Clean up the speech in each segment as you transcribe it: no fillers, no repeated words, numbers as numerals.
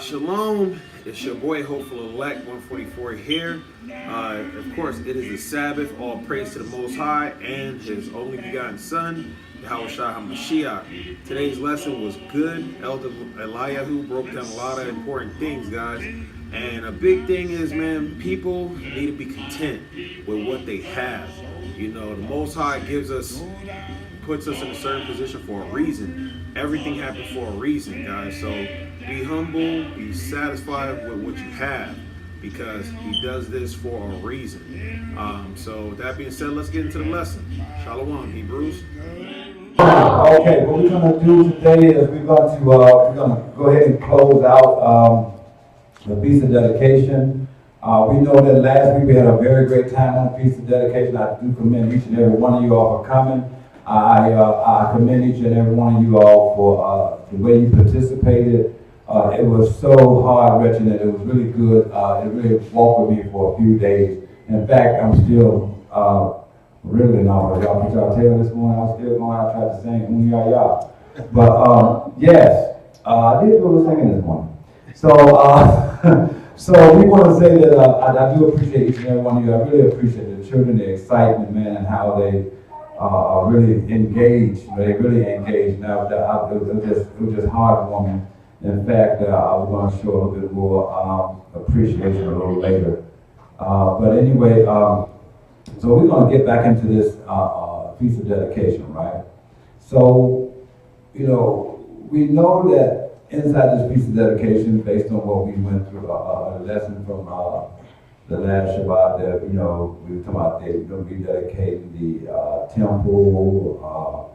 Shalom, it's your boy Hopeful Elect 144 here. Of course, it is the Sabbath. All praise to the Most High and His only begotten Son, Yahweh Shai HaMashiach. Today's lesson was good. Elder Eliyahu broke down a lot of important things, guys. And a big thing is, man, people need to be content with what they have. You know, the Most High puts us in a certain position for a reason. Everything happens for a reason, guys. So be humble, be satisfied with what you have, because He does this for a reason. So that being said, let's get into the lesson. Shalom, Hebrews. Okay, what we're going to do today is we're going to go ahead and close out the Feast of Dedication. We know that last week we had a very great time on the Feast of Dedication. I do commend each and every one of you all for coming. I commend each and every one of you all for the way you participated. It was so heart-wrenching and it was really good. It really walked with me for a few days. In fact, I'm still riddling off of y'all. Could y'all tell this morning I was still going out trying to sing "Oon Ya Ya." But yes, I did do a little singing this morning. So so we want to say that I do appreciate each and every one of you. I really appreciate the children, the excitement, man, and how they are really engaged. They really engaged. Now, it was just heartwarming. In fact, I was going to show a little bit more appreciation a little later. But anyway, so we're going to get back into this Feast of Dedication, right? So, you know, we know that inside this Feast of Dedication, based on what we went through, a lesson from the last Shabbat, that, you know, we were talking about they're going to be dedicating the temple,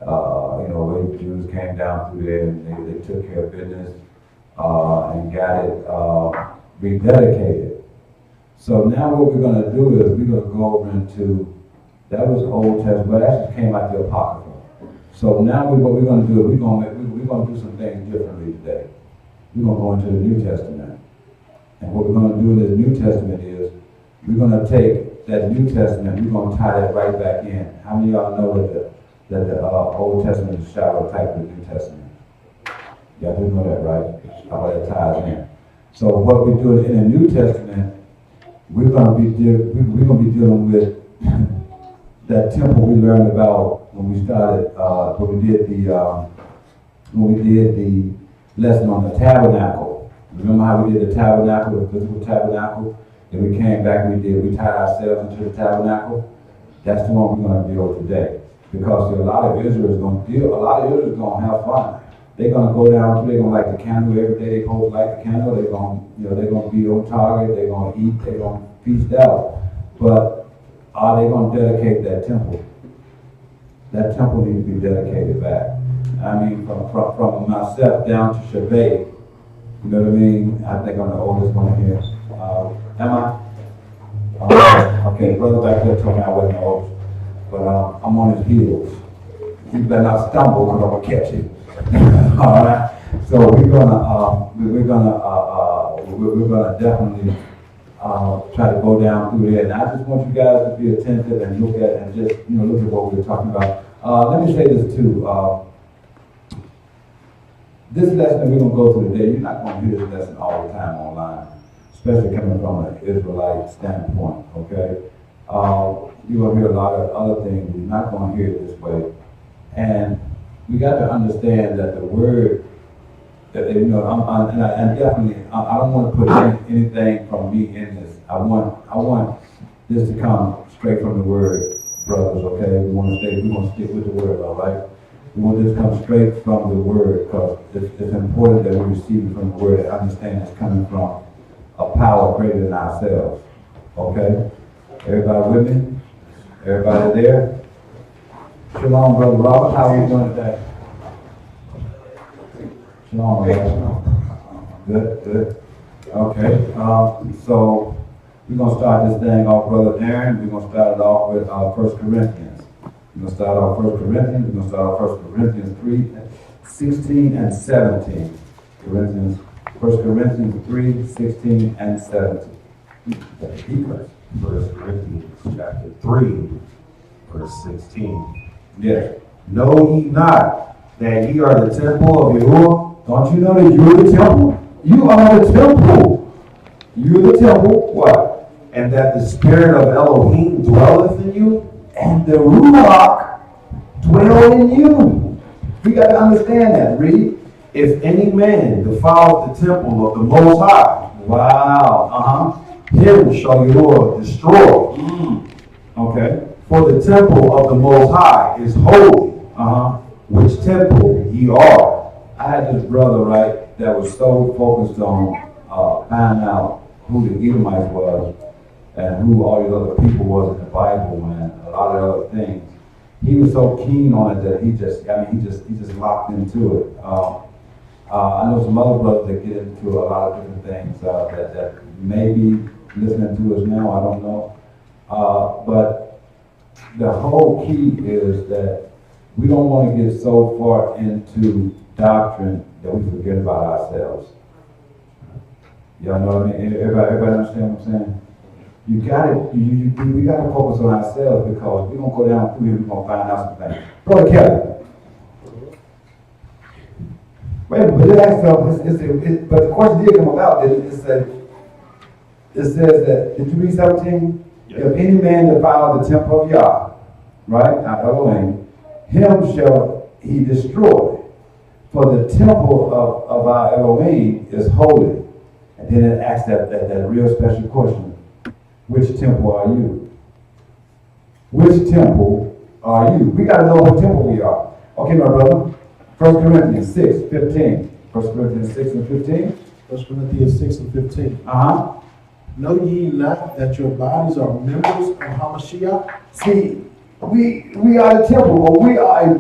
you know, where the Jews came down through there and they took care of business and got it rededicated. So now what we're going to do is we're going to go over into, that was the Old Testament, but that actually came out the Apocrypha. So now what we're going to do is we're going to do some things differently today. We're going to go into the New Testament. And what we're going to do in the New Testament is we're going to take that New Testament, we're going to tie that right back in. How many of y'all know that the Old Testament is a shadow type of the New Testament? Y'all do know that, right? How that ties in. So what we're doing in the New Testament, we're going to be dealing with that temple we learned about when we started, when we did the lesson on the tabernacle. Remember how we did the tabernacle, the physical tabernacle? Then we came back, we tied ourselves into the tabernacle. That's the one we're going to deal with today. Because a lot of Israel is going to have fun. They're going to go down, they're going to light the candle every day. They're supposed to light the candle. They're going to be on target. They're going to eat. They're going to feast out. But are they going to dedicate that temple? That temple needs to be dedicated back. I mean, from myself down to Shabbat, you know what I mean? I think I'm the oldest one here. Am I? Okay, brother back there told me I wasn't the oldest. But I'm on his heels. He better not stumble because I'm gonna catch him. All right. So we're gonna definitely try to go down through there. And I just want you guys to be attentive and look at look at what we were talking about. Let me say this too. This lesson that we're gonna go through today, you're not gonna hear this lesson all the time online, especially coming from an Israelite standpoint. Okay. You're going to hear a lot of other things. You're not going to hear it this way. And we got to understand that the word, that I definitely, I don't want to put anything from me in this. I want this to come straight from the word, brothers, okay? We want to stick with the word, all right? We want this to come straight from the word, because it's important that we receive it from the word and understand it's coming from a power greater than ourselves, okay? Everybody with me? Everybody there? Shalom, Brother Robert. How are you doing today? Shalom, brother. Good. Okay. So we're going to start this thing off, Brother Aaron. We're going to start it off with 1 Corinthians. We're going to start off 1 Corinthians. We're going to start off 1 Corinthians 3, 16 and 17. 1 Corinthians 3, 16 and 17. 1 Corinthians chapter 3, verse 16. Yes. Know ye not that ye are the temple of Yahuwah? Don't you know that you're the temple? You are the temple. You're the temple. What? And that the spirit of Elohim dwelleth in you. And the Ruach dwell in you. We got to understand that. Read. If any man defiles the temple of the Most High, Wow. him shall Yahuwah destroy. Okay. For the temple of the Most High is holy, which temple ye are. I had this brother, right, that was so focused on finding out who the Edomites was and who all these other people was in the Bible and a lot of other things. He was so keen on it that he just locked into it. I know some other brothers that get into a lot of different things that may be listening to us now, I don't know. But the whole key is that we don't want to get so far into doctrine that we forget about ourselves. Y'all know what I mean? Everybody understand what I'm saying? We gotta focus on ourselves because we're gonna go down through here, we're gonna find out some things. Brother Kelly. Wait a minute, but the question did come about. It says that, did you read 17? Yes. If any man defile the temple of Yah, right, now Elohim, him shall he destroy. For the temple of our Elohim is holy. And then it asks that real special question. Which temple are you? Which temple are you? We got to know what temple we are. Okay, my brother. 1 Corinthians 6, 15. 1 Corinthians 6 and 15. 1 Corinthians 6 and 15. Know ye not that your bodies are members of Hamashiach? See, we are the temple, but we are a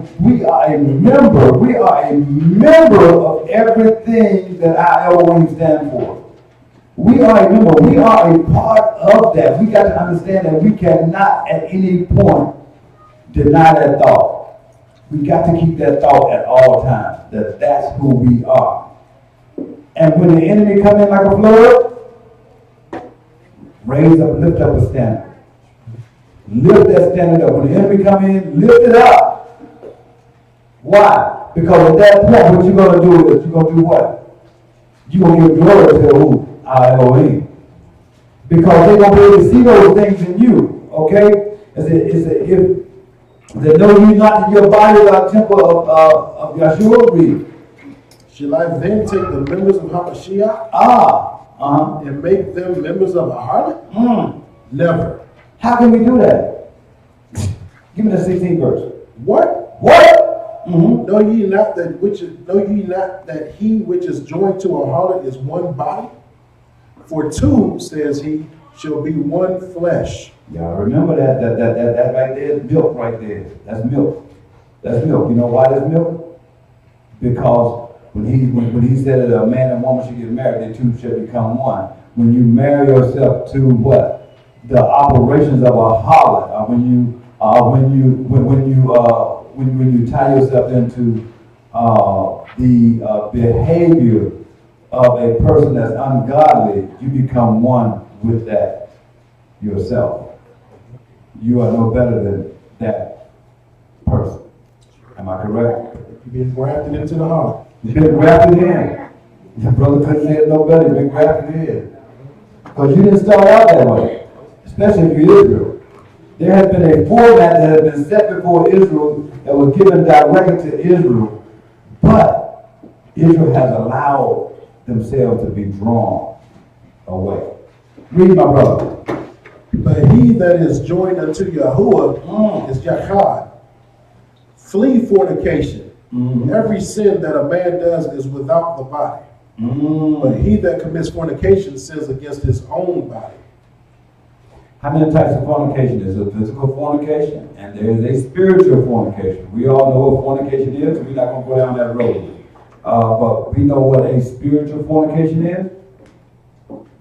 member. We are a member of everything that our Elohim stand for. We are a member. We are a part of that. We got to understand that we cannot at any point deny that thought. We got to keep that thought at all times, that that's who we are. And when the enemy come in like a flood, raise up, lift up a standard. Lift that standard up. When the enemy come in, lift it up. Why? Because at that point, what you're going to do is, you're going to do what? You're going to give glory to who? Our Elohim. Because they're going to be able to see those things in you. Okay? If they know you not that your body is a temple of Yahshua, read. Shall I then take the members of Hamashiach and make them members of a harlot? Never. How can we do that? Give me the 16th verse. What? Know ye not that he which is joined to a harlot is one body? For two, says he, shall be one flesh. Y'all remember that right there is milk right there. That's milk. That's milk. You know why that's milk? Because when he said that a man and woman should get married, the two shall become one. When you marry yourself to what? The operations of a harlot, when you tie yourself into the behavior of a person that's ungodly, you become one with that yourself. You are no better than that person. Am I correct? You've been grafted into the harlot. You've been grafted in. Your brother couldn't say it no better. You've been grafted in. Because you didn't start out that way, especially if you're Israel. There has been a format that has been set before Israel that was given directly to Israel, but Israel has allowed themselves to be drawn away. Read, my brother. But he that is joined unto Yahuwah is Yachad. Flee fornication. Every sin that a man does is without the body. But he that commits fornication sins against his own body. How many types of fornication? There's a physical fornication and there is a spiritual fornication. We all know what fornication is, so we're not going to go down that road. But we know what a spiritual fornication is.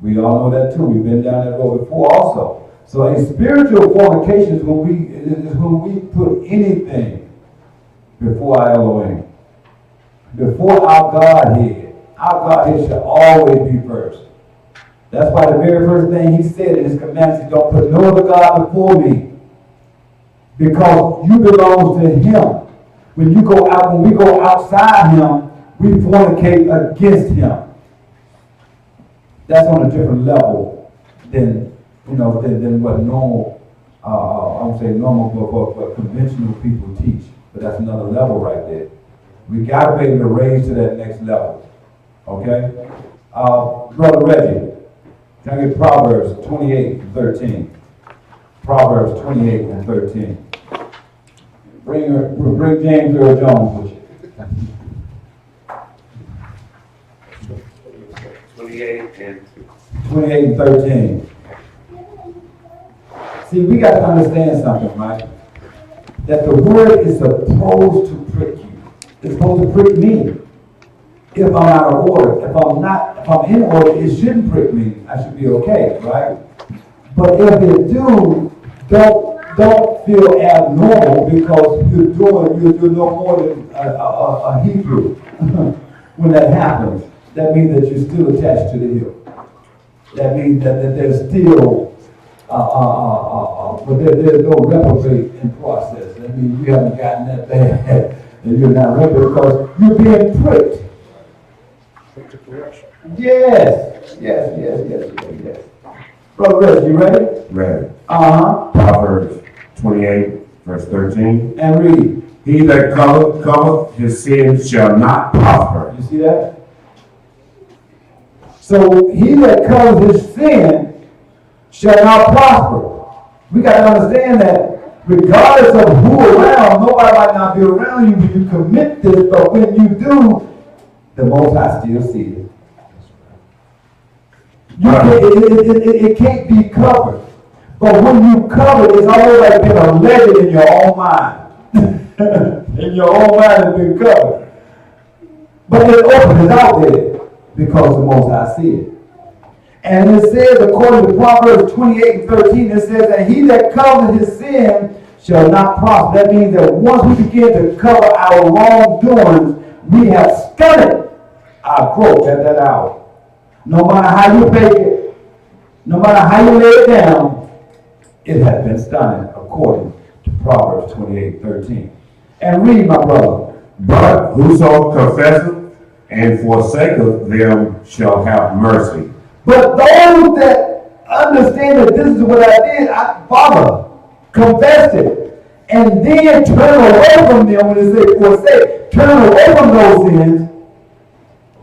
We all know that too. We've been down that road before also. So a spiritual fornication is when we put anything before our Elohim, before our Godhead. Our Godhead should always be first. That's why the very first thing he said in his commandments, don't put no other God before me. Because you belong to him. When we go outside him, we fornicate against him. That's on a different level than, than what normal, I would say normal, but conventional people teach. But that's another level right there. We gotta be able to raise to that next level. Okay? Brother Reggie, can I get Proverbs 28:13? Proverbs 28:13. Bring James Earl Jones with you. 28:13. See, we got to understand something, right? That the word is supposed to prick you. It's supposed to prick me. If I'm out of order, if I'm in order, it shouldn't prick me. I should be okay, right? But if it do, don't feel abnormal because you're no more than a Hebrew. When that happens, that means that you're still attached to the hip. That means that there's still, but there's no reprobate in process. That means you haven't gotten that bad and you're not reprobate because you're being pricked. Yes. Brother Rich, you ready? Ready. Uh-huh. Proverbs 28:13. And read. He that covereth his sin shall not prosper. You see that? So he that covers his sin shall not prosper. We got to understand that regardless of who around, nobody might not be around you when you commit this, but when you do, the Most High still sees it. It can't be covered. But when you cover it, it's always like being alleged in your own mind. In your own mind it's been covered. But it's open, it's out there because the Most High sees it. And it says, according to Proverbs 28:13, it says that he that covers his sin shall not prosper. That means that once we begin to cover our wrongdoings, we have stunted our growth at that hour. No matter how you bake it, no matter how you lay it down, it has been stunted according to Proverbs 28:13. And read, my brother. But whoso confesseth and forsaketh them shall have mercy. But those that understand that this is what I did, Father, confess it, and then turn away from them when it says forsake, turn away from those sins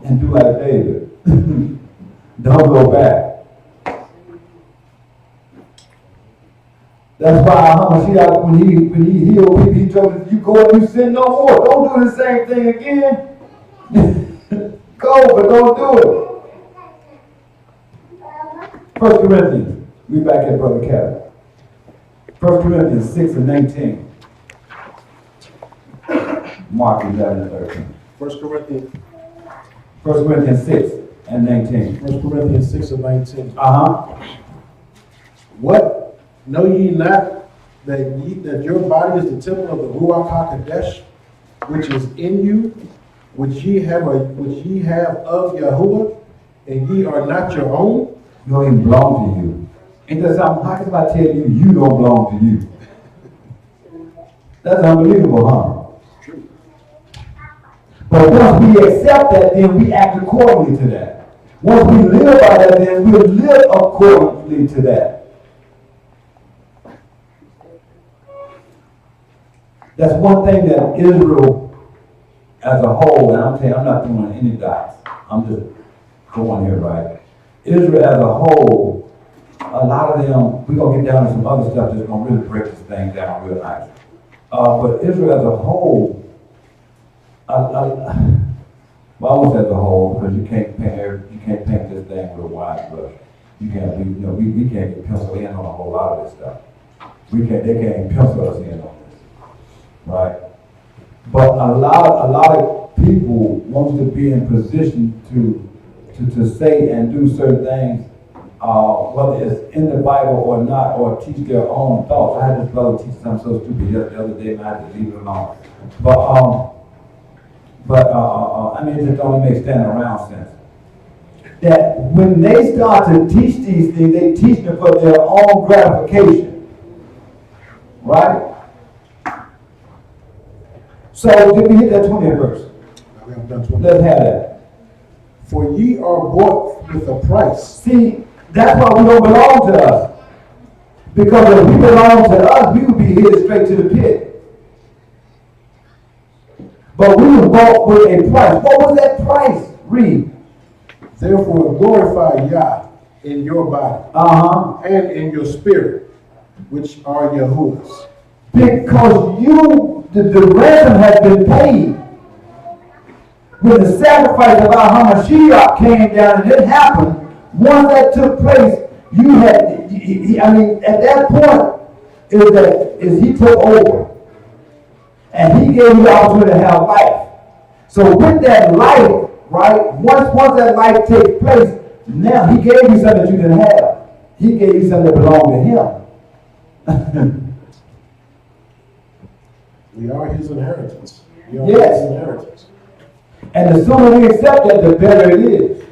and do like David. Don't go back. That's why Hamashiach, when he healed people, he told us, you go and you sin no more. Don't do the same thing again. Go, but don't do it. 1 Corinthians, we back at Brother Kevin. 1 Corinthians 6:19. Mark 11:13. 1 Corinthians 1 Corinthians 6:19. 1 Corinthians 6:19. What? Know ye not that your body is the temple of the Ruach HaKodesh, which is in you, which ye have of Yahuwah, and ye are not your own? You don't even belong to you. Ain't that something? How can somebody tell you you don't belong to you? That's unbelievable, huh? True. But once we accept that, then we act accordingly to that. Once we live by that, then we'll live accordingly to that. That's one thing that Israel as a whole, and I'm telling you, I'm not throwing any dots. I'm just going here, right? Israel as a whole, a lot of them, we're going to get down to some other stuff that's going to really break this thing down real nice. But Israel as a whole, well, I won't say as a whole, because you can't paint this thing with a wide brush. You can't, we can't get penciled in on a whole lot of this stuff. They can't even pencil us in on this. Right? But a lot of people want to be in position to say and do certain things, whether it's in the Bible or not, or teach their own thoughts. I had this brother teach something so stupid the other day, and I had to leave it alone. But I mean, it just only makes standing around sense. That when they start to teach these things, they teach them for their own gratification. Right? So, did we hit that 20th verse? I'm done 20. Let's have that. For ye are bought with a price. See, that's why we don't belong to us. Because if we belong to us, we would be headed straight to the pit. But we were bought with a price. What was that price? Read. Therefore glorify Yah in your body and in your spirit, which are Yahuwah's. Because the ransom has been paid. When the sacrifice of our Hamashiach came down and it happened, once that took place, you had, at that point, is he took over. And he gave you the opportunity to have life. So with that life, right, once that life takes place, now he gave you something that you didn't have. He gave you something that belonged to him. We are his inheritance. We are Yes. his inheritance. And the sooner we accept that, the better it is.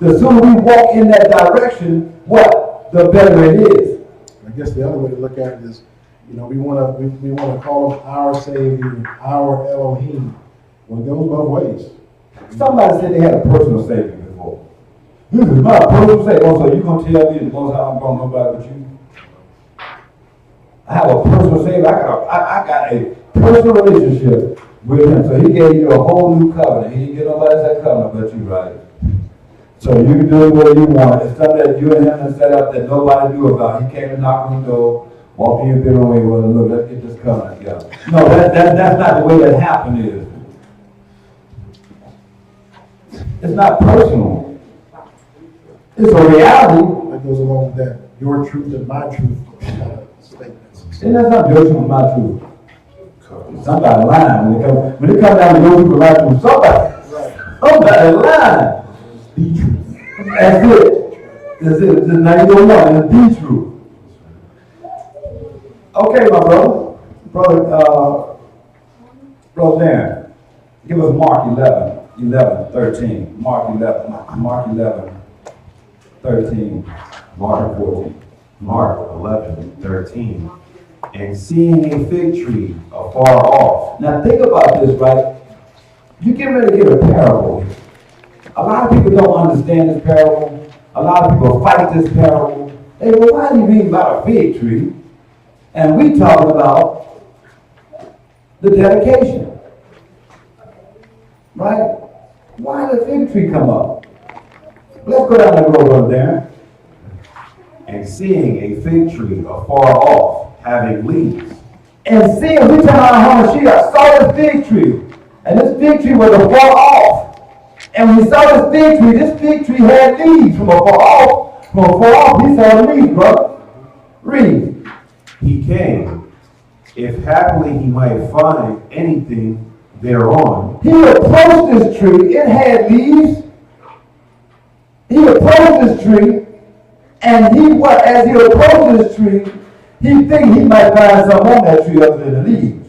The sooner we walk in that direction, what? The better it is. I guess the other way to look at it is, we want to call him our Savior, our Elohim. Well, it goes both ways. Somebody said they had a personal savior before. This is my personal savior. Oh, so you gonna tell me the most high I'm gonna know about with you? I have a personal savior. I got a personal relationship with him. So he gave you a whole new covenant. He didn't give nobody that covenant but you, right? So you can do it where you want. It's stuff that you and him have set up that nobody knew about. He came and knocked on the door, walked in your bedroom and well, look, let's get this covenant together. No, that's not the way that happened is. It's not personal. It's a reality. That goes along with that. Your truth and my truth statements. And that's not your truth and my truth. Somebody lying when it comes down to your truth and my truth. Somebody lying. The truth. That's it. That's it. Now you don't know. It's the truth. Okay, my brother. Brother Darren, give us Mark 13. Mark 11, 13, Mark 14. Mark 11:13. And seeing a fig tree afar off. Now think about this, right? You get ready to give a parable. A lot of people don't understand this parable. A lot of people fight this parable. They go, why do you read about a fig tree? And we talking about the dedication. Right? Why did the fig tree come up? Let's go down the road over there. And seeing a fig tree afar off, having leaves. And seeing, we talking about Hamashiach, saw this fig tree. And this fig tree was afar off. And when we saw this fig tree had leaves from afar off. From afar off, he saw the leaves, brother. Read. He came, if happily he might find anything thereon. He approached this tree, it had leaves. He approached this tree, and as he approached this tree, he think he might find something on that tree other than the leaves,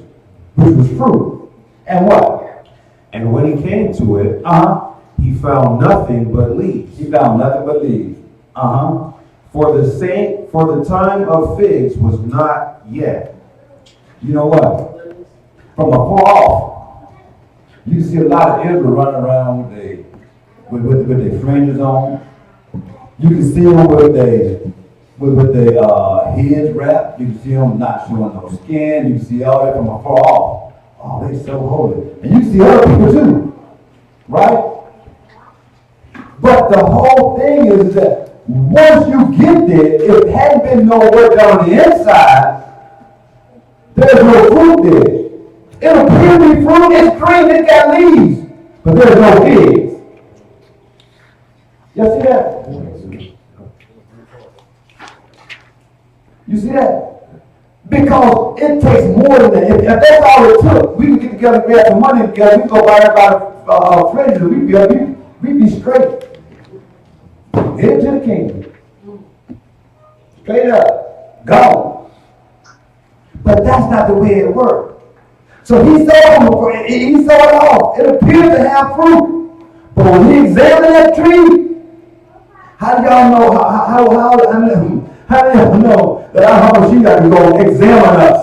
which was fruit. And what? And when he came to it, he found nothing but leaves. He found nothing but leaves. For the time of figs was not yet. You know what? From afar off, you see a lot of Israel running around with their fringes on. You can see them with their heads wrapped. You can see them not showing no skin. You can see all that from afar off. Oh, they so holy. And you can see other people too, right? But the whole thing is that once you get there, if it hadn't been no work done on the inside, there's no fruit there. It appears to be fruit, it's green, it got leaves, but there's no figs. You see that? You see that? Because it takes more than that. If that's all it took, we could get together, grab some money together, we could go buy everybody fringes, and we'd be straight. Head to the kingdom. Straight up. Gone. But that's not the way it worked. So he saw it all. It appeared to have fruit. But when he examined that tree, how do y'all know how do y'all know that our Hamashiach can go examine us?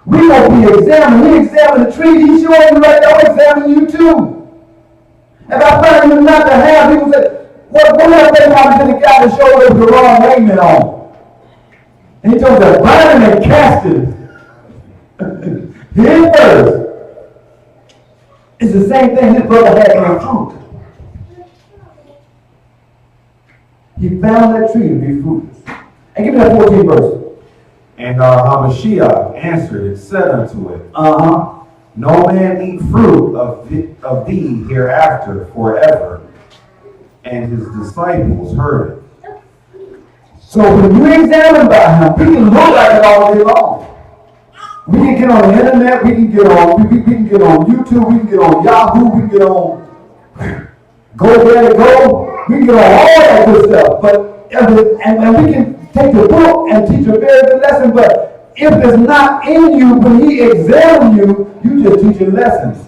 We won't be examined. He examined the tree. He's showing you right now, examine you too. If I find you not to have, people say, what if they happen to the guy that showed up with the wrong raiment on? And he told us, bind him and cast him. His first. It's the same thing his brother had in fruit. He found that tree to be fruitless. And give me that 14th verse. And Hamashiach answered and said unto it, No man eat fruit of thee hereafter forever. And his disciples heard it. So when you examine about him, we can look like it all day long. We can get on the internet, we can get on YouTube, we can get on Yahoo, we can get on GoDaddy, we can get on all that good stuff. But and we can take the book and teach a very good lesson, but if it's not in you, when he examines you, you just teaching lessons.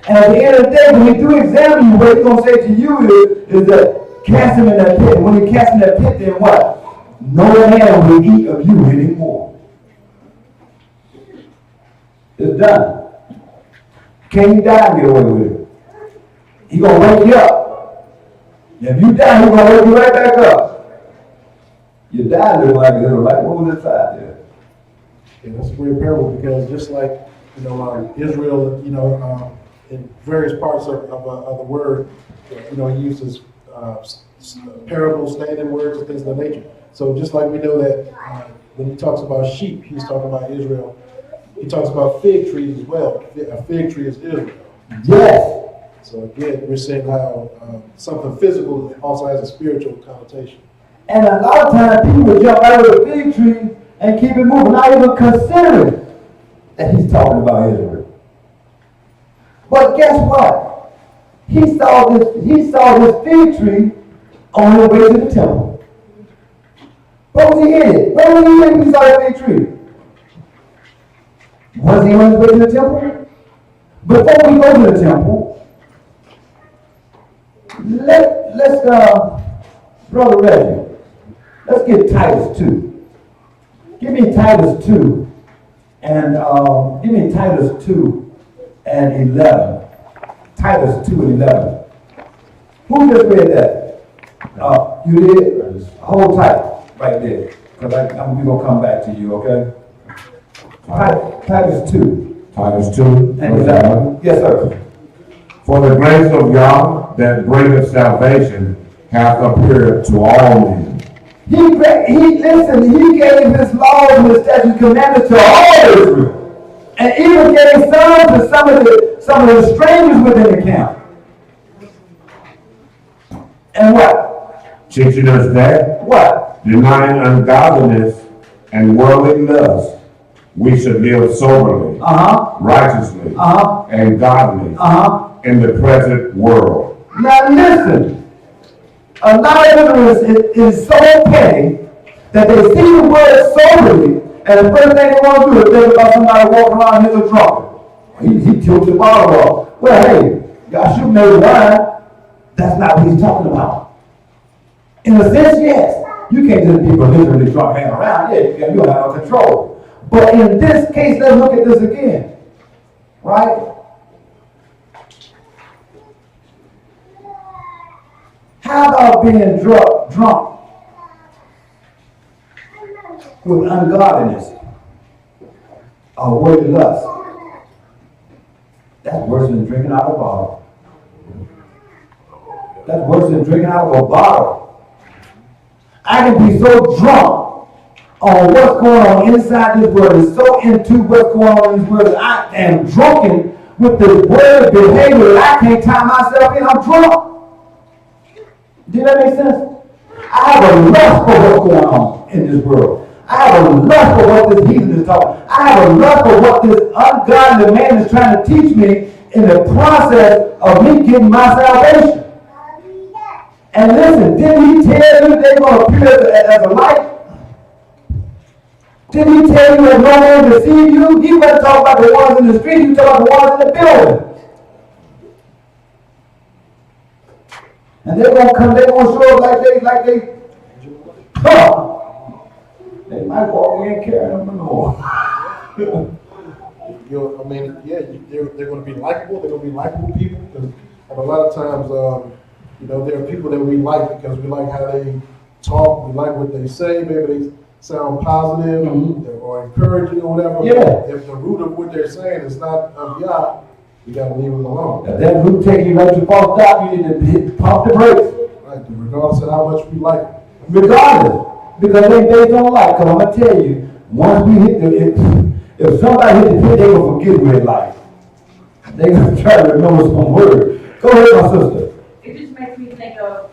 And at the end of the day, when he do examine you, what he's going to say to you is that cast him in that pit. When he casts in that pit, then what? No man will eat of you anymore. It's done. Can't you die and get away with it? He's going to wake you up. If you die, he's going to wake you right back up. You die looking like a little light. What was inside there? Yeah, that's a great parable because just like, Israel, in various parts of the word, he uses parables, standing words, and things of that nature. So just like we know that when he talks about sheep, he's talking about Israel. He talks about fig trees as well. A fig tree is Israel. Yes. So again, we're seeing how something physical also has a spiritual connotation. And a lot of times people jump out of the fig tree and keep it moving, not even considering that he's talking about Israel. But guess what? He saw this fig tree on his way to the temple. Where was he headed? Where was he headed when he saw that fig tree? Was he on his way to the temple? Before we go to the temple, let's Brother Reggie, let's get Titus 2. Give me Titus 2 and give me Titus 2 and 11. Titus 2 and 11. Who just read that? You did? Hold tight right there. Because we're going to come back to you, okay? Titus 2. Titus 2. And 11. Yes, sir. For the grace of God that bringeth salvation hath appeared to all men. He gave his laws and his statutes and commandments to all Israel. And even gave some to some of the strangers within the camp. And what? Teaching us that, What? denying ungodliness and worldly lust, we should live soberly, righteously, and godly in the present world. Now listen. A lot of ignorance is so petty that they see the word soberly, and the first thing they want to do is think about somebody walking around here a drunkard. He tilted the bottle off. Well, hey, God should know wine. That's not what he's talking about. In a sense, yes. You can't just be belligerently drunk hanging around. Yeah, you don't have no control. But in this case, let's look at this again. Right? How about being drunk with ungodliness or worldly lust? That's worse than drinking out of a bottle. That's worse than drinking out of a bottle. I can be so drunk on what's going on inside this world, and so into what's going on in this world, that I am drunken with this word behavior that I can't tie myself in. I'm drunk. Did that make sense? I have a lust for what's going on in this world. I have a lust for what this heathen is talking. I have a lust for what this ungodly man is trying to teach me in the process of me getting my salvation. And listen, didn't he tell you they're going to appear as a light? Didn't he tell you that no man deceive you? He wasn't talking about the ones in the street, he was talking about the ones in the building. And they're going to come, they're going to show up like they They might walk in carrying them more. I mean, yeah, they're going to be likable. They're going to be likable people. Because a lot of times, there are people that we like because we like how they talk. We like what they say. Maybe they sound positive or encouraging or whatever. Yeah. If the root of what they're saying is not of Yah, you got to leave them alone. If that root taking you right to false doctrine, you need to pump the brakes. Right. Regardless of how much we like them. Regardless. Because they based on life. Because I'm going to tell you, once we hit if somebody hit the pit, they're going to forget where life. They're going to try to remember some words. Go ahead, my sister. It just makes me think of,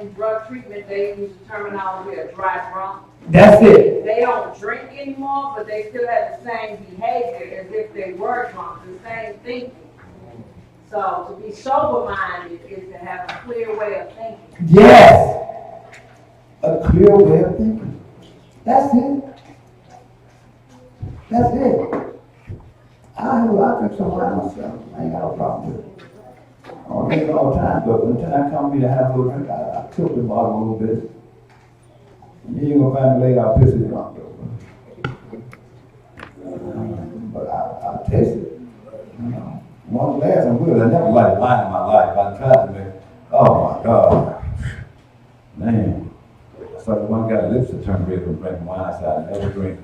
in drug treatment, they use the terminology of dry drunk. That's it. They don't drink anymore, but they still have the same behavior as if they were drunk, the same thinking. So to be sober-minded is to have a clear way of thinking. Yes. A clear way of thinking. That's it. That's it. I drink some wine myself. I ain't got no problem with it. I don't drink it all the time, but when the time comes me to have a little drink, I tilt the bottle a little bit. And you ain't gonna find me later, I'll piss it drunk though. But I taste it. One glass, I'm good. I never liked wine in my life. I tried to make, oh my God. Man. So one got lips that turned red from drinking wine. I said, I never drink it.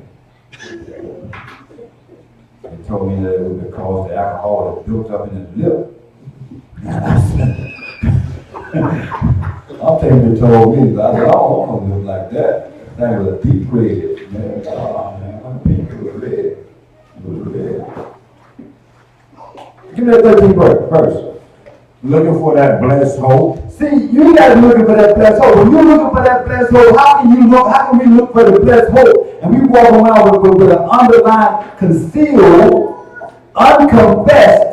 They told me that it was because the alcohol that built up in his lip. And I said, I'll tell you, they told me, I said, I don't want to live like that. That was a deep red, man. Oh, man, my pink was red. It was red. Give me that 13th verse. Looking for that blessed hope. See, you gotta be looking for that blessed hope. When you're looking for that blessed hope, how can we look for the blessed hope? And we walk around with an underlying, concealed, unconfessed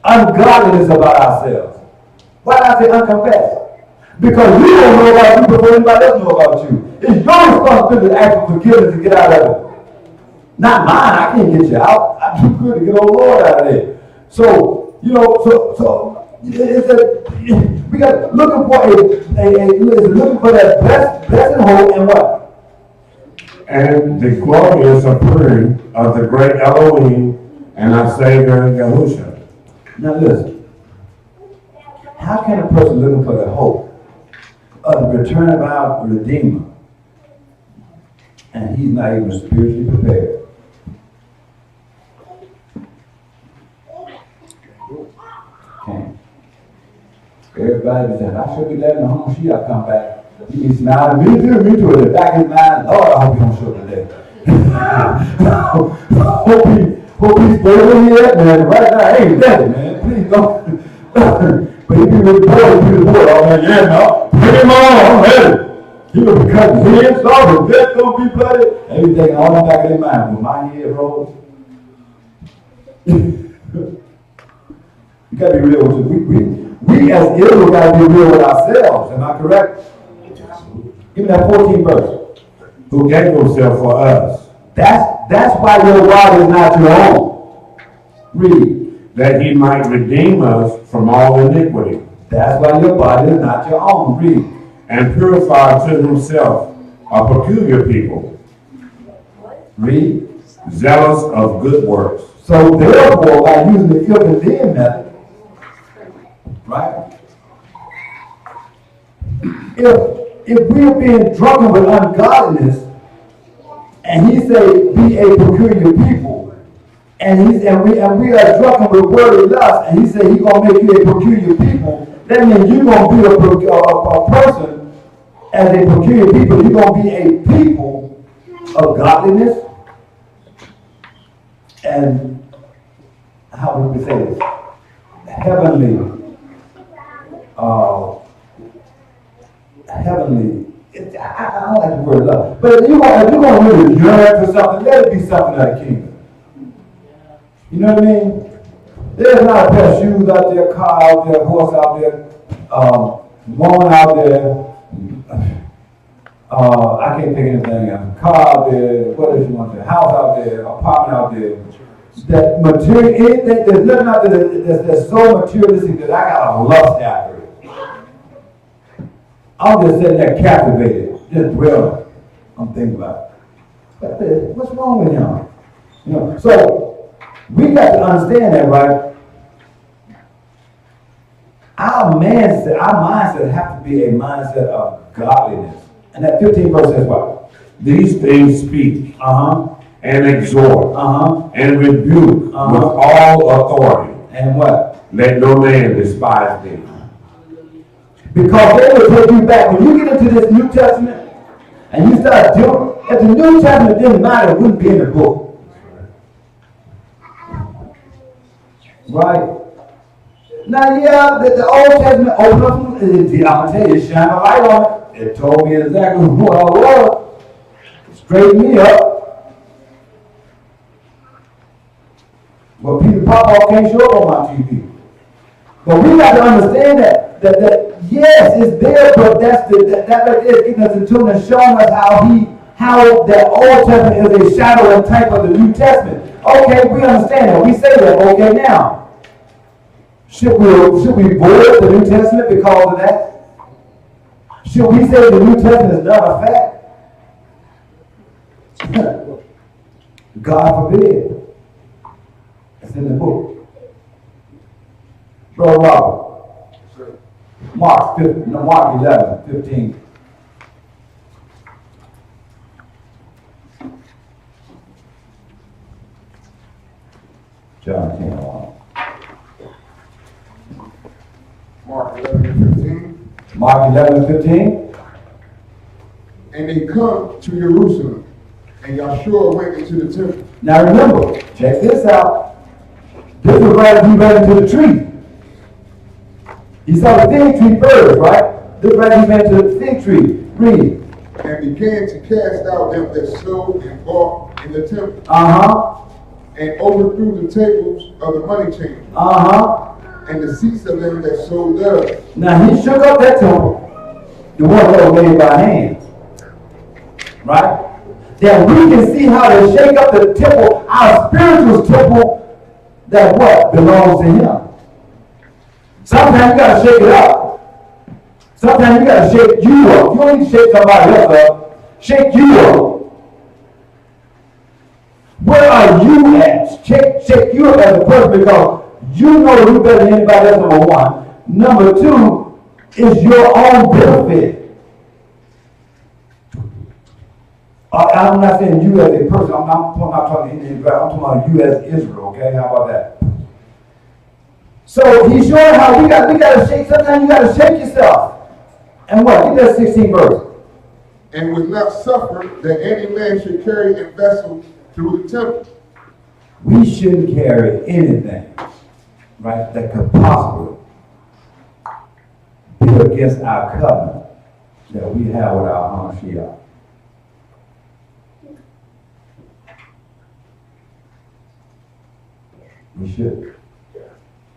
ungodliness about ourselves. Why did I say unconfessed? Because you don't know about you before anybody else know about you. It's your responsibility to ask for forgiveness and get out of it. Not mine, I can't get you out. I'm too good to get old Lord out of there. So, we got looking for that blessed hope and what? And the glorious appearing of the great Elohim and our Savior Yahushua. Now listen, how can a person looking for the hope of the return of our Redeemer and he's not even spiritually prepared? Okay. Everybody said, I should be glad when Hamashiach come back. He smiling, me too. In the back of his mind, Lord, I hope he don't show up today. hope he's stable here, man. Right now, I ain't ready, man. Please don't. But he be with the boy, oh man, yeah, no. Put him on, I'm ready. He will be cutting heads off, his death gonna be bloody. Everything all in the back of their mind. Will my head roll? You gotta be real with you. We as Israel gotta be real with ourselves. Am I correct? Give me that 14th verse. Who gave himself for us. That's why your body is not your own. Read. That he might redeem us from all iniquity. That's why your body is not your own. Read. And purify to himself a peculiar people. Read. Zealous of good works. So therefore, by using the if and then method, right? If we're being drunken with ungodliness, and he say, be a peculiar people, and we are drunken with worldly lust, and he say he's gonna make you a peculiar people, that means you're gonna be a person as a peculiar people. You're gonna be a people of godliness, and how would we say this? Heavenly. I don't like the word love. But if you're going to really yearn for something, let it be something of the kingdom. You know what I mean? There's not a pair of shoes out there, car out there, horse out there, woman out there. I can't think of anything else. Car out there, what else you want there? House out there, apartment out there. That material, anything, there's nothing out there that's so materialistic that I got a lust after it. I'm just sitting there captivated, just dwelling. I'm thinking about it. What's wrong with him? So We got to understand that, right? Our mindset have to be a mindset of godliness. And that 15 verse says what? These things speak and exhort and rebuke with all authority. And what? Let no man despise thee. Because they will take you back. When you get into this New Testament and you start doing, if the New Testament didn't matter, it wouldn't be in the book. Right? Now, yeah, the Old Testament opened up, I'm going to tell you, it shined a light on it. It told me exactly what I was. It straightened me up. But Peter Popoff can't show up on my TV. But we got to understand that yes, it's there, but that right there is getting us in tune and showing us how that Old Testament is a shadow and type of the New Testament. Okay, we understand that. We say that. Okay, now. Should we void the New Testament because of that? Should we say the New Testament is not a fact? God forbid. It's in the book. Brother Robert. Mark 11:15. John 10:1. Mark 11:15. Mark 11:15. And they come to Jerusalem, and Yahshua went into the temple. Now remember, check this out. This was right as he ran into the tree. He saw the fig tree first, right? This right as he ran to the fig tree. Read. And began to cast out them that sold and bought in the temple, and overthrew the tables of the money changers, and the seats of them that sold doves. Now he shook up that temple, the one that was made by hands. Right? That we can see how to shake up the temple, our spiritual temple, that what? Belongs to him. Sometimes you gotta shake it up. Sometimes you gotta shake you up. You don't need to shake somebody else up. Shake you up. Where are you at? Shake you up as a person, because you know you better than anybody else, number one. Number two is your own benefit. I'm not saying you as a person. I'm not talking to Indian, I'm talking about you as Israel, okay? How about that? So he's showing how we got to shake. Sometimes you got to shake yourself. And what? Get that 16th verse. And would not suffer that any man should carry a vessel through the temple. We shouldn't carry anything, right, that could possibly be against our covenant that we have with our Hamashiach. We should.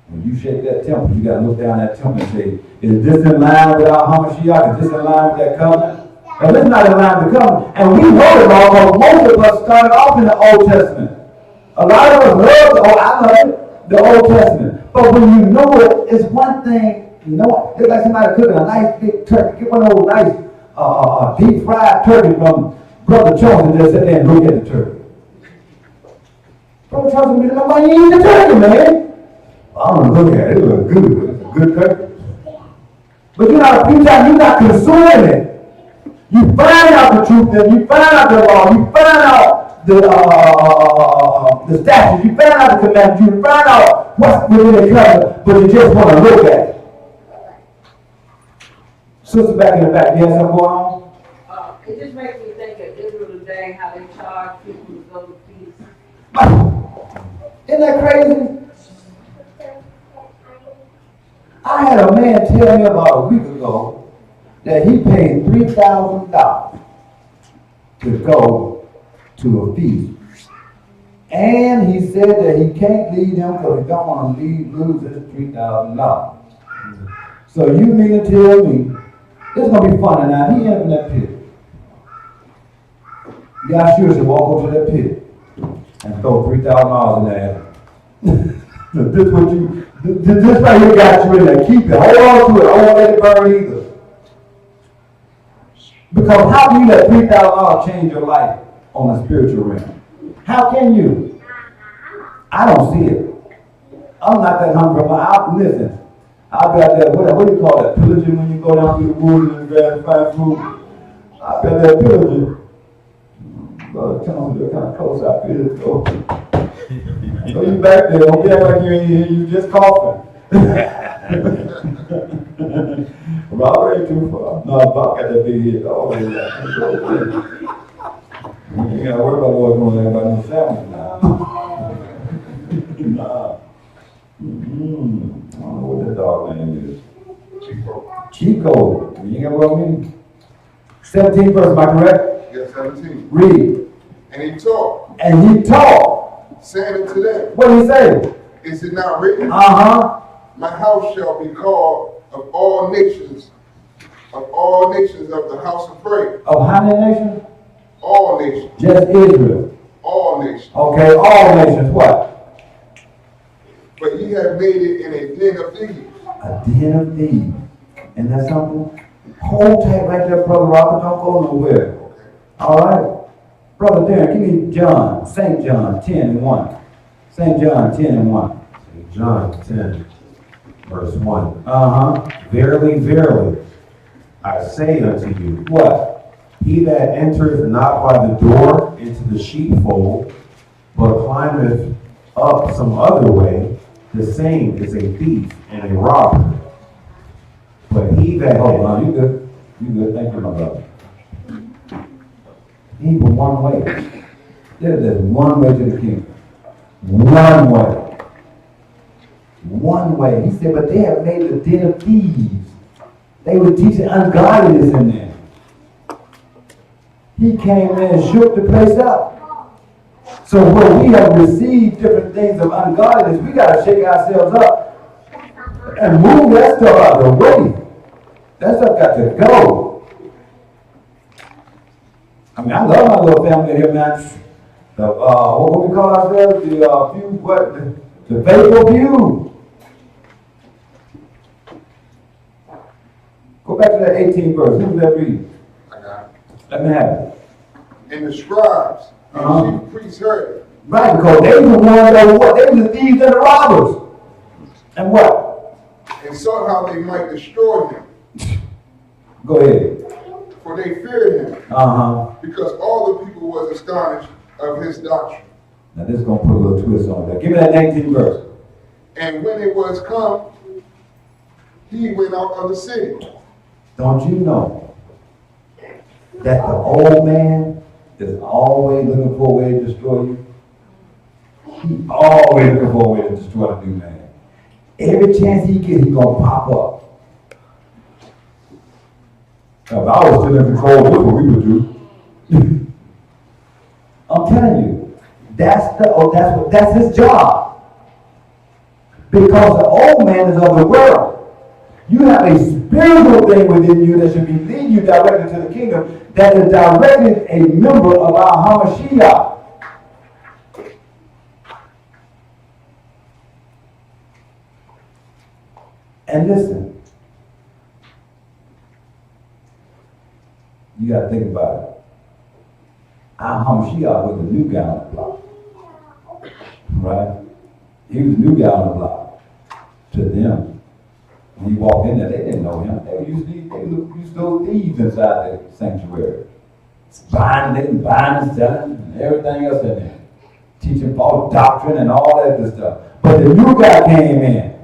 When you shake that temple, you got to look down that temple and say, is this in line with our Hamashiach? Is this in line with that covenant? If it's not in line with the covenant, and we know it all, because most of us started off in the Old Testament. A lot of us love the Old Testament. But when you know it, it's one thing, you know it. It's like somebody cooking a nice big turkey. Get one of those nice deep fried turkey from Brother Charles and just sit there and look at the turkey. Brother Charles will be like, why you eat the turkey, man? I'm going to look at it. It looks good. It's a good turkey. But you know, a few times you're not consuming it. You find out the truth, and you find out the law, you find out the statutes, you find out the commandments, you find out what's within the covenant, but you just want to look at it. Sister back in the back, you have something going on? It just makes me think of Israel today, how they charge people to go to peace. Isn't that crazy? I had a man tell me about a week ago that he paid $3,000 to go to a feast. And he said that he can't leave them because he don't want to lose his $3,000. So you mean to tell me, it's going to be fun now. He ended in that pit. Yahshua should walk over to that pit and throw $3,000 in there. This right here got you in there. Keep it. Hold on to it. I won't let it burn either. Because how can you let $3,000 change your life on a spiritual realm? How can you? I don't see it. I'm not that hungry. Listen, I'll be out there, what do you call that? Pillaging when you go down through the woods and grab and find food? I'll be out there pillaging. Brother, tell me you're kind of close out here. So you back there. Don't act like you're in here. You just coughing. Robert ain't too far. No, Bob got that big head. Oh, yeah. You ain't got to worry about what's going on about no sandwich now. Nah. I don't know what that dog name is. Chico. You ain't got to worry about me. 17 verse, am I correct? Yes, 17. Read. And he taught, And he taught. saying unto them, What did he say? is it not written, Uh-huh. my house shall be called of all nations of the house of prayer. Of how many nations? All nations. Just Israel. All nations. Okay, all nations. What? But ye have made it in a den of thieves. A den of thieves. And that's something? Hold tight right there, Brother Robert. Don't go nowhere. All right? Brother Darren, give me John, St. John 10 and 1. St. John 10 and 1. St. John 10, verse 1. Uh-huh. Verily, verily, I say unto you, What? he that entereth not by the door into the sheepfold, but climbeth up some other way, the same is a thief and a robber. But he that Hold on, you good. You good. Thank you, my brother. Ain't but one way. There's one way to the kingdom. One way. One way. He said, but they have made a den of thieves. They were teaching ungodliness in there. He came in and shook the place up. So when we have received different things of ungodliness, we got to shake ourselves up and move that stuff out of the way. That stuff got to go. I mean, I love my little family here, man. The, what we call ourselves? The few, what? The faithful few. Go back to that 18th verse. Who's that reading? I got it. Let me have it. And the scribes and chief priests heard it. Right, because they were the ones that were what? They were the thieves and the robbers. And what? And sought how they might destroy him. Go ahead. For they feared him, Uh-huh. because all the people was astonished of his doctrine. Now this is going to put a little twist on that. Give me that 19th verse. And when it was come, he went out of the city. Don't you know that the old man is always looking for a way to destroy you? He always looking for a way to destroy the new man. Every chance he gets, he's going to pop up. If I was still in control, that's what we would do. I'm telling you, that's his job. Because the old man is of the world. You have a spiritual thing within you that should be leading you directly to the kingdom that is directly a member of our Hamashiach. And listen, you got to think about it. Our Hamashiach was the new guy on the block. Right? He was the new guy on the block. To them. When he walked in there, they didn't know him. They used to thieves inside the sanctuary. Buying and selling and everything else in there. Teaching false doctrine and all that good stuff. But the new guy came in.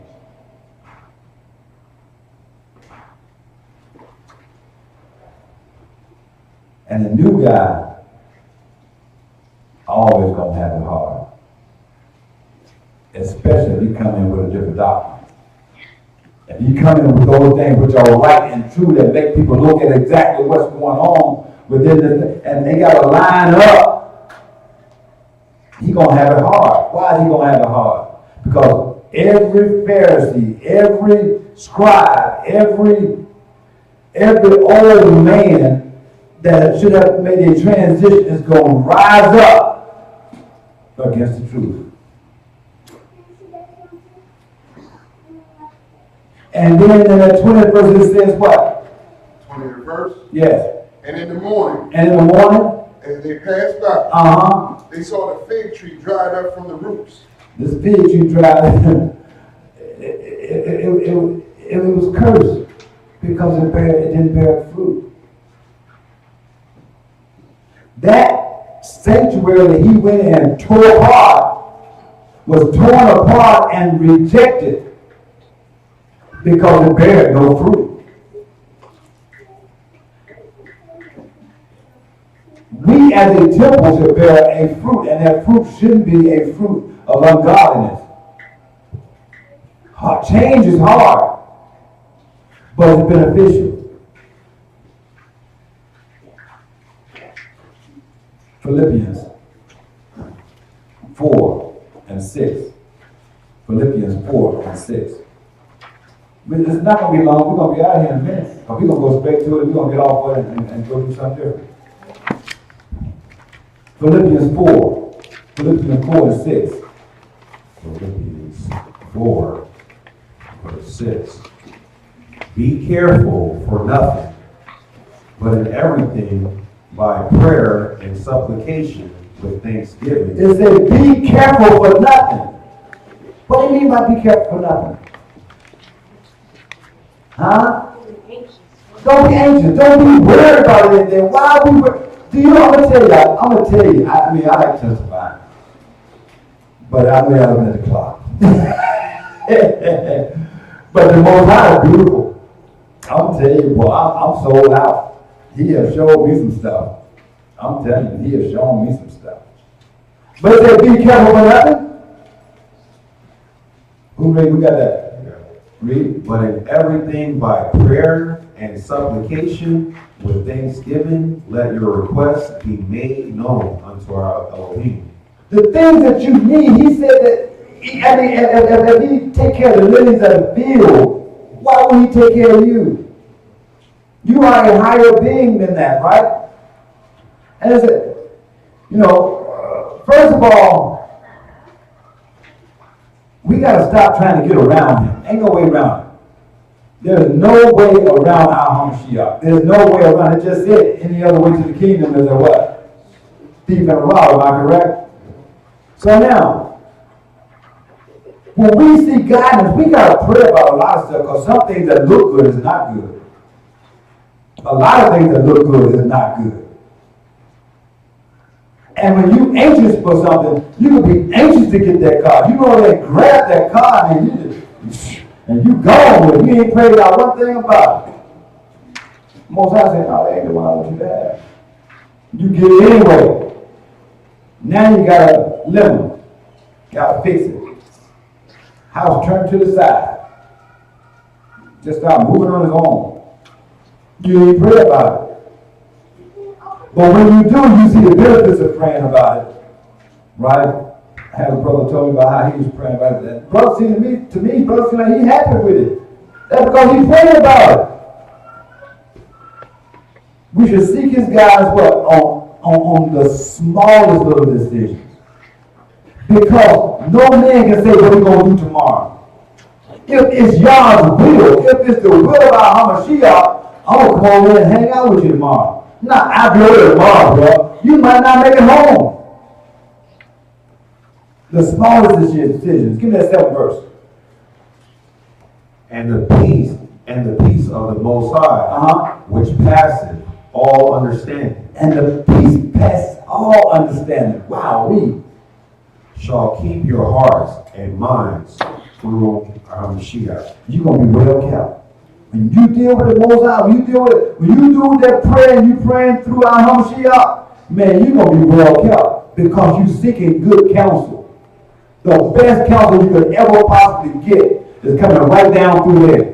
And the new guy always gonna have it hard. Especially if you come in with a different doctrine. If you come in with those things which are right and true that make people look at exactly what's going on within the, and they gotta line up, he gonna have it hard. Why is he gonna have it hard? Because every Pharisee, every scribe, every old man that should have made a transition is going to rise up against the truth. And then in that 20th verse it says what? 20th verse. Yes. And in the morning, And in the morning, as they passed by, uh-huh. they saw the fig tree dried up from the roots. This fig tree dried, it was cursed because it didn't bear fruit. That sanctuary that he went in and tore apart was torn apart and rejected because it bared no fruit. We as a temple should bear a fruit, and that fruit shouldn't be a fruit of ungodliness. Change is hard, but it's beneficial. Philippians 4 and 6. Philippians 4 and 6. It's not going to be long. We're going to be out of here in a minute. But we're going to go straight to it. We're going to get off of it and go do something different. Philippians 4 and 6. Philippians 4, verse 6. Be careful for nothing, but in everything by prayer and supplication with thanksgiving. It says, be careful for nothing. What do you mean by be careful for nothing? Huh? Don't be anxious. Don't be worried about anything. Why are we worried? Do you know, I'm going to tell you, I like testifying. But I'm going to look at the clock. But the Most High is beautiful. I'm telling you, boy, I'm sold out. He has shown me some stuff. I'm telling you, he has shown me some stuff. But it said, be careful for nothing. Who got that? Read. But in everything by prayer and supplication with thanksgiving, let your requests be made known unto our Elohim. The things that you need, he said that if he take care of the lilies of the field, why would he take care of you? You are a higher being than that, right? And it's first of all, we got to stop trying to get around him. Ain't no way around him. There's no way around our Hamashiach. There's no way around it. Just said any other way to the kingdom is a what? Thief and a robber, am I correct? So now, when we see guidance, we got to pray about a lot of stuff because some things that look good is not good. A lot of things that look good is not good. And when you anxious for something, you can be anxious to get that car. You know they grab that car and you gone with it. You ain't prayed about one thing about it. Most High say, no, that ain't the one I want you to have. You get it anyway. Now you got a lemon. Got to fix it. House turned to the side. Just start moving on its own. You ain't pray about it. But when you do, you see the benefits of praying about it. Right? I had a brother told me about how he was praying about it. Brother seemed to me, brother seemed like he happy with it. That's because he prayed about it. We should seek his guidance on the smallest little decisions. Because no man can say what he's going to do tomorrow. If it's Yah's will, if it's the will of our Hamashiach, I'm going to come over there and hang out with you tomorrow. Nah, I'll be over there tomorrow, bro. You might not make it home. The smallest decisions. Give me that 7th verse. And the peace of the Most High, which passeth all understanding. And the peace passes all understanding. Wow, read. Shall keep your hearts and minds through our Mashiach. You're going to be well kept. When you deal with the Most High, when you do that prayer and you praying through our Hamashiach, man, you're going to be well kept because you're seeking good counsel. The best counsel you could ever possibly get is coming right down through there.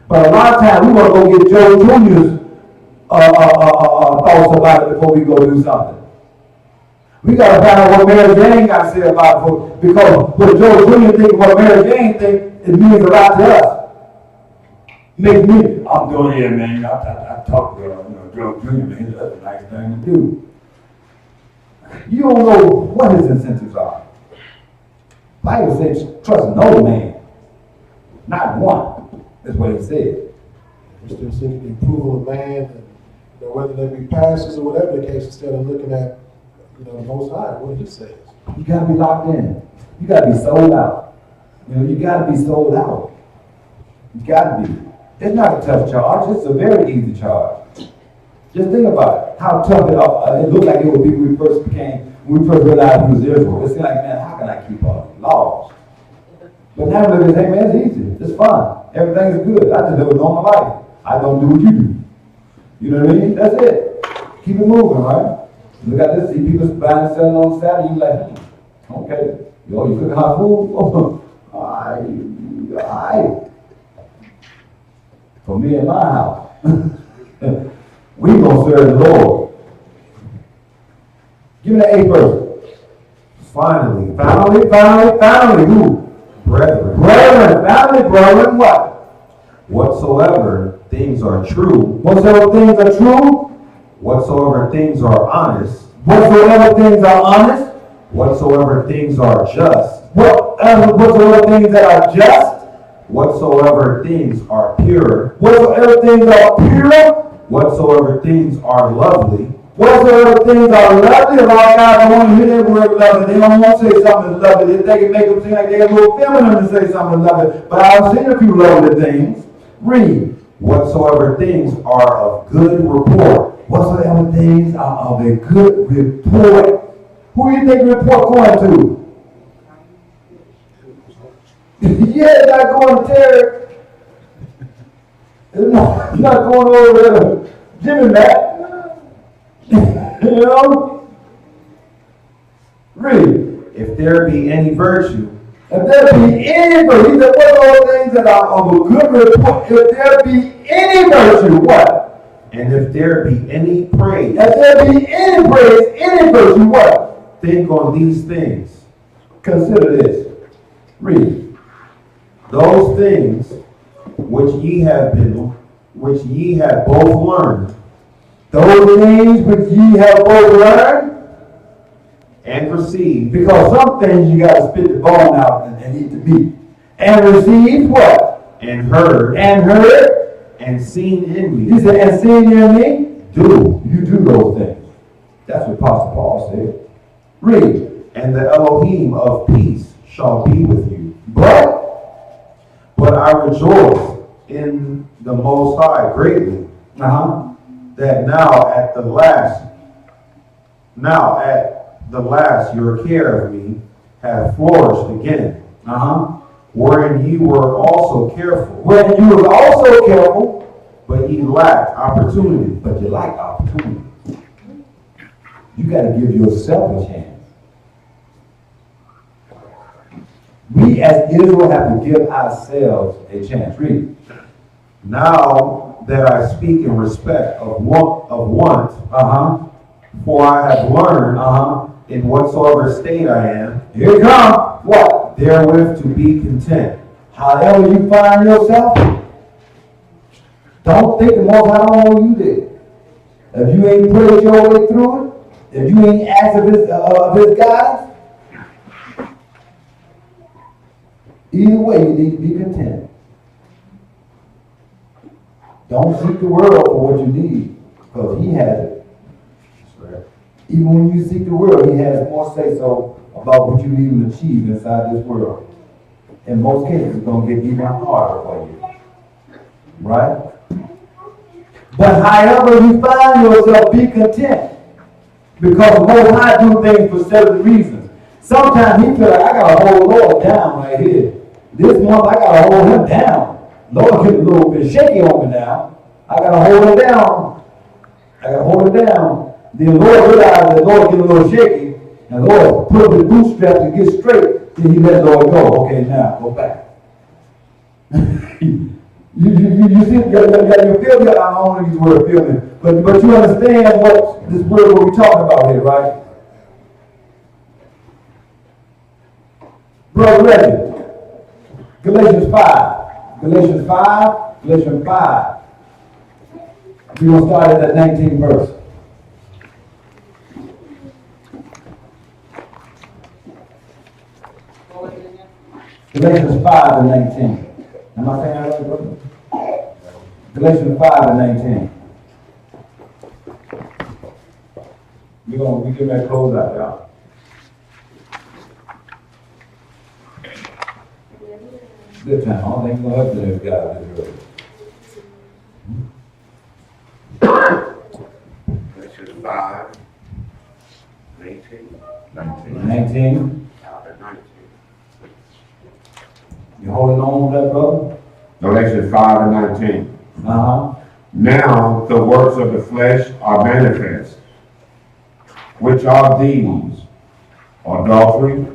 But a lot of times we want to go get Joe Jr.'s thoughts about it before we go do something. We got to find out what Mary Jane got to say about it because what Joe Jr. think, what Mary Jane think, it means a lot to us. Makes me, I'm doing here, man. I talk to Joe Jr., man. That's a nice thing to do. You don't know what his incentives are. Bible says, trust no man. Not one. That's what it said. We're still seeking the approval of man, and whether they be pastors or whatever the case, instead of looking at You know, the Most High, what He says. You gotta be locked in. You gotta be sold out. You know, you gotta be sold out. You gotta be. It's not a tough charge. It's a very easy charge. Just think about it. How tough it looked like it would be when we first realized we was Israel. It's like, man, how can I keep all these laws? But now look at, hey man, it's easy. It's fun. Everything is good. I just live a normal life. I don't do what you do. You know what I mean? That's it. Keep it moving, right? Look at this. See people buying and selling on Saturday. You like, okay. Yo, you cooking hot food? Alright. For me and my house. We gonna serve the Lord. Give me the A verse. Finally, who? Brethren, family, brethren, what? Whatsoever things are true, Whatsoever things are true, whatsoever things are honest, whatsoever things are honest, whatsoever things are just, whatsoever things that are just, whatsoever things are pure, whatsoever things are pure, whatsoever things are lovely, whatsoever things are lovely. A lot of guys don't want to hear that word lovely. They don't want to say something that's lovely. They think it make them seem like they're a little feminine to say something lovely. But I've seen a few lovely things. Read. whatsoever things are of good report. Whatsoever things are of a good report. Who do you think the report going to? Yeah, it's not going to Terry. It's not going over there to Jimmy Mac. You know? Read. If there be any virtue, If there be any virtue, he said, what are those things that are of a good report? If there be any virtue, what? and if there be any praise, If there be any praise, any virtue, what? think on these things. Consider this. Read. Those things which ye have both learned Those things which ye have both learned, and received, because some things you got to spit the bone out and eat the meat. And received what? and heard, And heard. and seen in He me, said, and seen in me, do, you do those things. That's what Apostle Paul said. Read. and the Elohim of peace shall be with you. But I rejoice in the Most High greatly, that now at the last your care of me hath flourished again, wherein ye were also careful, when you was also careful, but ye lacked opportunity. but you like opportunity. You got to give yourself a chance. We as Israel have to give ourselves a chance. Read. Now that I speak in respect of want, for I have learned in whatsoever state I am, Here it comes. What? therewith to be content. However you find yourself, don't think the Most High don't know you did. If you ain't prayed your way through it, if you ain't asked of his guidance, either way you need to be content. Don't seek the world for what you need, because he has it. Even when you seek the world, he has more say so about what you need to achieve inside this world. In most cases, it's going to get even harder for you. Right? But however you find yourself, be content. Because the Most High do things for certain reasons. Sometimes he feel like, I got to hold Lord down right here. This month, I got to hold him down. Lord getting a little bit shaky on me now. I got to hold him down. Then Lord realized that Lord getting a little shaky. And Lord put up his bootstraps to get straight. Then he let Lord go. Okay, now go back. You see, you feel me? I don't want to use the word feel me. But you understand what this word what we're talking about here, right? Brother Reggie, Galatians 5. Galatians 5. We're going to start at that 19th verse. Galatians 5 and 19. Am I saying that right, brother? Galatians 5 and 19. We're going we can make close out, y'all. Good time, I don't think we're gonna have to do guys this early. This is 5, 19, 19, out at 19. you holding on to that, brother? Galatians 5 and 19. Uh-huh. Now the works of the flesh are manifest, which are these: adultery,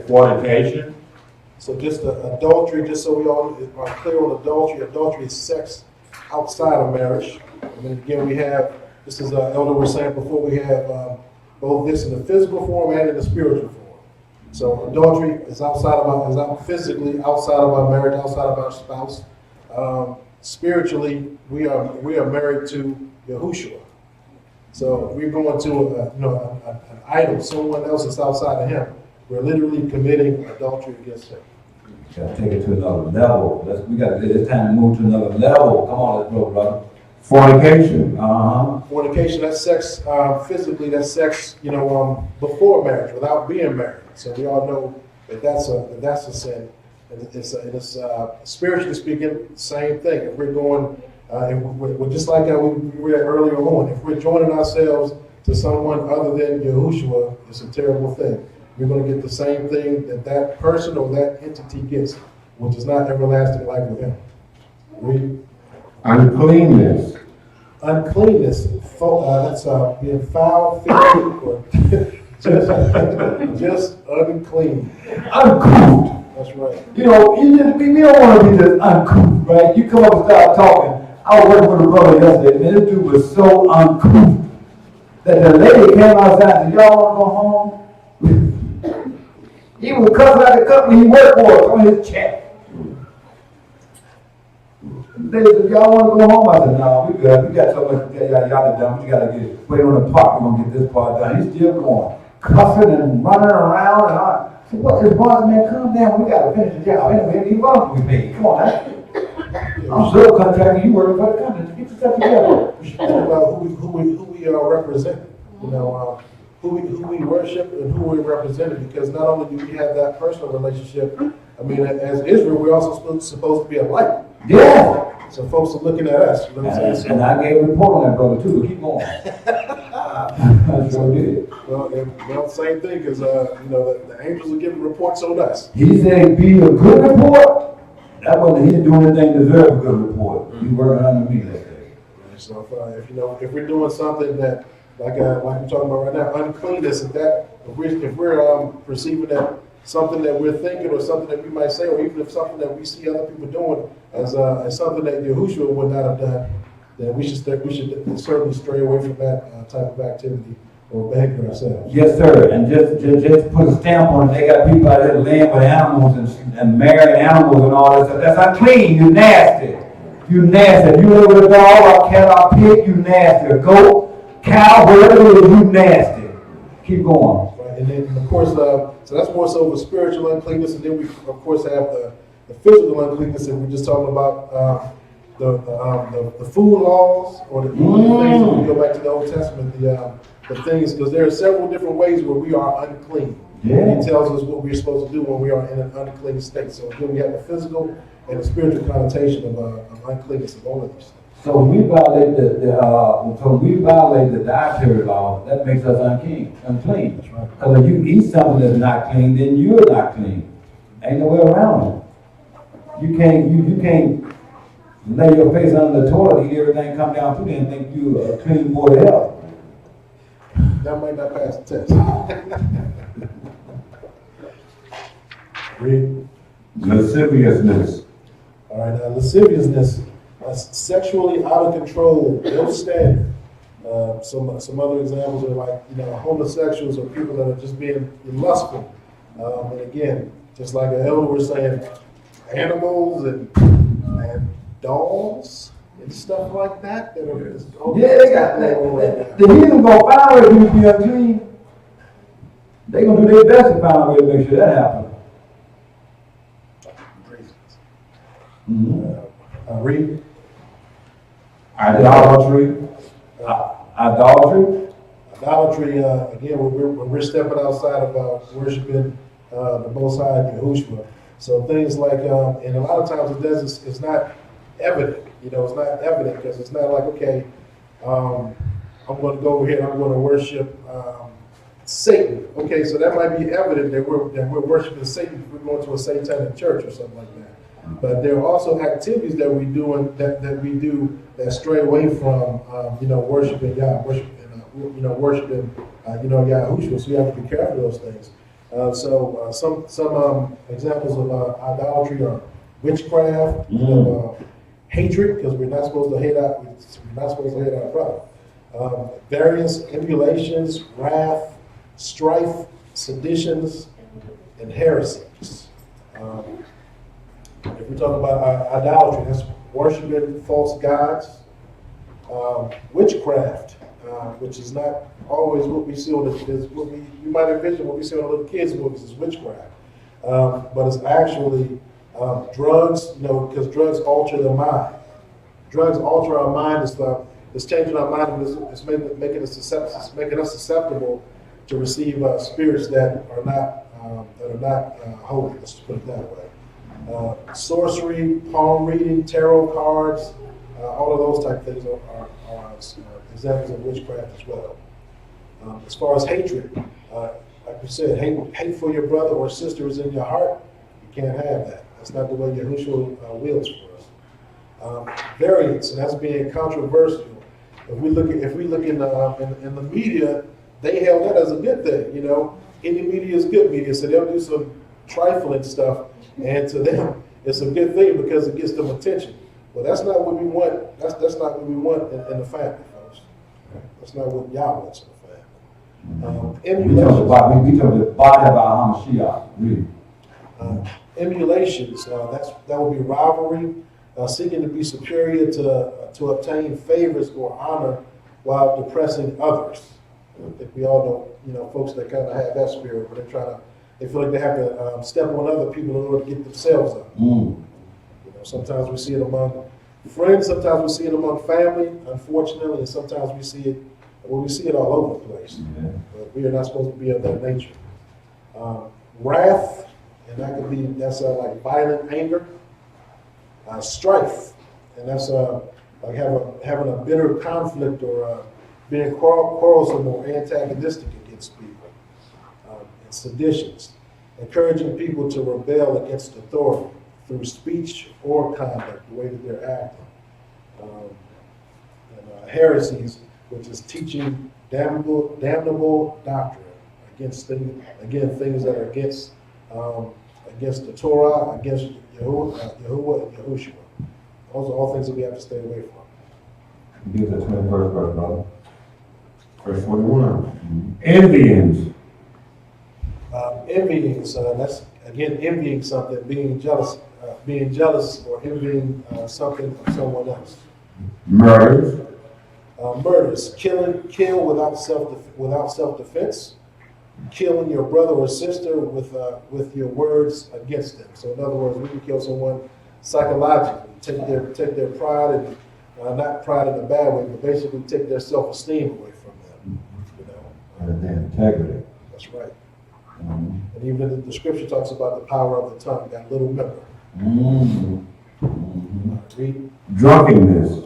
fornication. So just adultery, just so we all are clear on adultery. Adultery is sex outside of marriage. And then again, we have, this is Elder was saying before, we have both this in the physical form and in the spiritual form. So adultery is physically outside of our marriage, outside of our spouse. Spiritually, we are married to Yahushua. So we're going to an idol, someone else that's outside of him. We're literally committing adultery against him. Gotta take it to another level. It's time to move to another level. Come on, let's go, brother. Fornication. Uh-huh. Fornication, that's sex, physically, that's sex, before marriage, without being married. So we all know that that's a sin. And it's spiritually speaking, same thing. If we're going, we're just like how we read earlier on, if we're joining ourselves to someone other than Yahushua, it's a terrible thing. We're going to get the same thing that person or that entity gets, which is not everlasting life with him. Read. Uncleanness. Uncleanness, that's being foul, filthy, or just unclean. Uncouth. That's right. We don't want to be just uncouth, right? You come up and start talking. I was working with a brother yesterday, and this dude was so uncouth that the lady came outside and said, y'all want to go home? He was cussing out the company he worked for on his check. They said, y'all want to go home? I said, no, we good. We got so much to tell y'all are done. We got to wait on the park. We're going to get this part done. He's still going, cussing and running around. And I said, what is boss, man? Calm down. We got to finish the job. Anyway, he runs with me. Come on, man. I'm subcontracting. You working for the company. Get yourself together. We should talk about who we represent. Who we worship and who we represent, because not only do we have that personal relationship, I mean, as Israel, we're also supposed to be a light. Yeah. So folks are looking at us. You know what I'm saying? And I gave a report on that brother too. Keep going. I sure did. Well, same thing, because the angels are giving reports on us. He said, be a good report. That wasn't, he didn't do anything to deserve a good report. He working under me that day. So if we're doing something that like we're talking about right now, uncleanness, if we're perceiving that something that we're thinking or something that we might say, or even if something that we see other people doing as something that Yahushua would not have done, then we should certainly stray away from that type of activity or behavior ourselves. Yes, sir. And just put a stamp on it. They got people out there laying with animals and marrying animals and all that stuff. That's unclean. You nasty. You nasty. If you live with a dog or cat or pig, you nasty. A goat, cow, whatever it is, you nasty. Keep going. Right. And then, of course, so that's more so the spiritual uncleanness, and then we, of course, have the physical uncleanness, and we're just talking about the food laws or the things. If we go back to the Old Testament, the things, because there are several different ways where we are unclean. Yeah. He tells us what we're supposed to do when we are in an unclean state. So again, we have a physical and a spiritual connotation of uncleanness of all of these things. So when we violate the dietary law, that makes us unclean. That's right. Because if you eat something that's not clean, then you're not clean. Ain't no way around it. You can't lay your face under the toilet, eat everything come down through there and think you a clean boy of health. That might not pass the test. Read. Lasciviousness. All right, lasciviousness, sexually out of control, no standard. Some other examples are like, homosexuals or people that are just being lustful. And again, just like the elder was saying, animals and dogs and stuff like that. That are just, They got that. The heathen gonna find a way for you to be unclean. They gonna do their best to find a way to make sure that happens. Read. Idolatry. Idolatry. Idolatry, again, when we're stepping outside of worshiping the Most High Yahushua. So things like, and a lot of times it's not evident. You know, it's not evident because it's not like, okay, I'm going to go over here and I'm going to worship Satan. Okay, so that might be evident that we're worshiping Satan if we're going to a satanic church or something like that. But there are also activities that we do that stray away from worshiping Yah, worshiping Yahushua. So you have to be careful of those things. Some examples of idolatry are witchcraft, hatred, because we're not supposed to hate our brother. Various emulations, wrath, strife, seditions, and heresies. If we talk about idolatry, that's worshiping false gods. Witchcraft, which is not always what we see on you might envision what we see on the little kids' movies is witchcraft. But it's actually drugs, because drugs alter the mind. Drugs alter our mind and stuff. It's changing our mind and it's making us susceptible to receive spirits that are not holy. Let's just put it that way. Sorcery, palm reading, tarot cards, all of those type of things are examples of witchcraft as well. As far as hatred, like we said, hate for your brother or sister is in your heart. You can't have that. That's not the way Yahushua wills for us. Variance, and that's being controversial. If we look in the media, they hail that as a good thing. Any media is good media, so they'll do some trifling stuff, and to them, it's a good thing because it gets them attention. Well, that's not what we want. That's not what we want in the family, folks. That's not what Yah wants in the family. We talk about the body of our Hamashiach, really. Emulations, that would be rivalry, seeking to be superior to obtain favors or honor while depressing others. I think we all know, folks that kind of have that spirit, where they feel like they have to step on other people in order to get themselves up. Sometimes we see it among friends, sometimes we see it among family, unfortunately, and sometimes we see it all over the place. Yeah. But we are not supposed to be of that nature. Wrath, and that's like violent anger. Strife, and that's like having a bitter conflict or being quarrelsome or antagonistic against people. And seditions, encouraging people to rebel against authority through speech or conduct, the way that they're acting. And heresies, which is teaching damnable doctrine against things that are against the Torah, against Yahuwah and Yahushua. Those are all things that we have to stay away from. Give the 21st verse, brother. Verse 21. Envyings. Envyings, that's again envying something, being jealous or envying something of someone else. Murders. Murders, kill without self-defense, killing your brother or sister with your words against them. So in other words, we can kill someone psychologically, take their pride and not pride in a bad way, but basically take their self-esteem away from them. And their integrity. That's right. And even the scripture talks about the power of the tongue, that little member. Read. Drunkenness.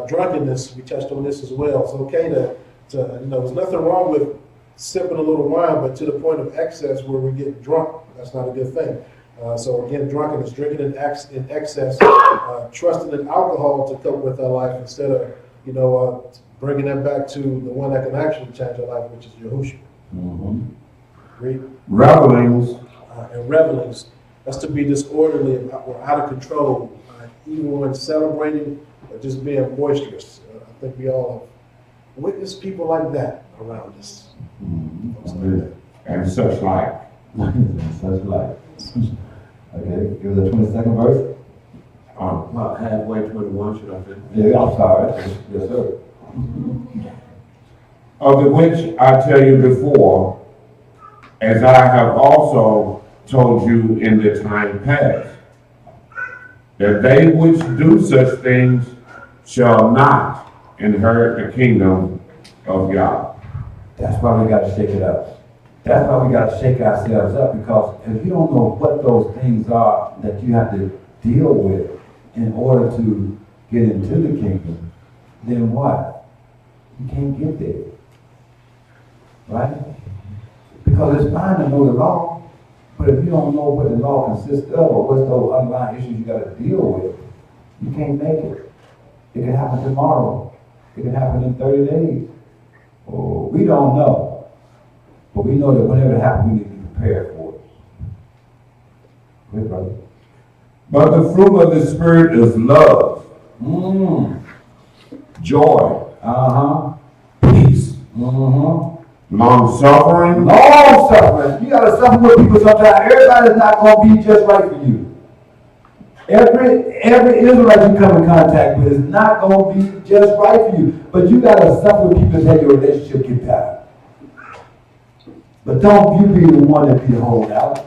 Drunkenness, we touched on this as well. It's okay to there's nothing wrong with sipping a little wine, but to the point of excess where we get drunk, that's not a good thing. So again, drunkenness, drinking in excess, trusting in alcohol to cope with our life instead of, bringing them back to the one that can actually change our life, which is Yahushua. Read. Revelings. And revelings, that's to be disorderly or out of control, even when celebrating or just being boisterous. I think we all have witnessed people like that around us. Folks like that. And such like. Such like. Okay, give the 22nd verse. About halfway 21, should I say? Yeah, I'm sorry. Yes, sir. Of the which I tell you before, as I have also told you in the time past, that they which do such things shall not inherit the kingdom of God. That's why we gotta shake it up. That's why we gotta shake ourselves up, because if you don't know what those things are that you have to deal with in order to get into the kingdom, then what? You can't get there. Right? Because it's fine to know the law, but if you don't know what the law consists of or what's those underlying issues you gotta deal with, you can't make it. It can happen tomorrow. It can happen in 30 days. Oh, we don't know. But we know that whenever it happens, we need to be prepared for it. Good, brother. But the fruit of the Spirit is love, joy, peace, long suffering. Long suffering. You gotta suffer with people sometimes. Everybody's not gonna be just right for you. Every Israelite you come in contact with is not gonna be just right for you. But you gotta suffer with people until your relationship get better. But don't you be the one that be holding out.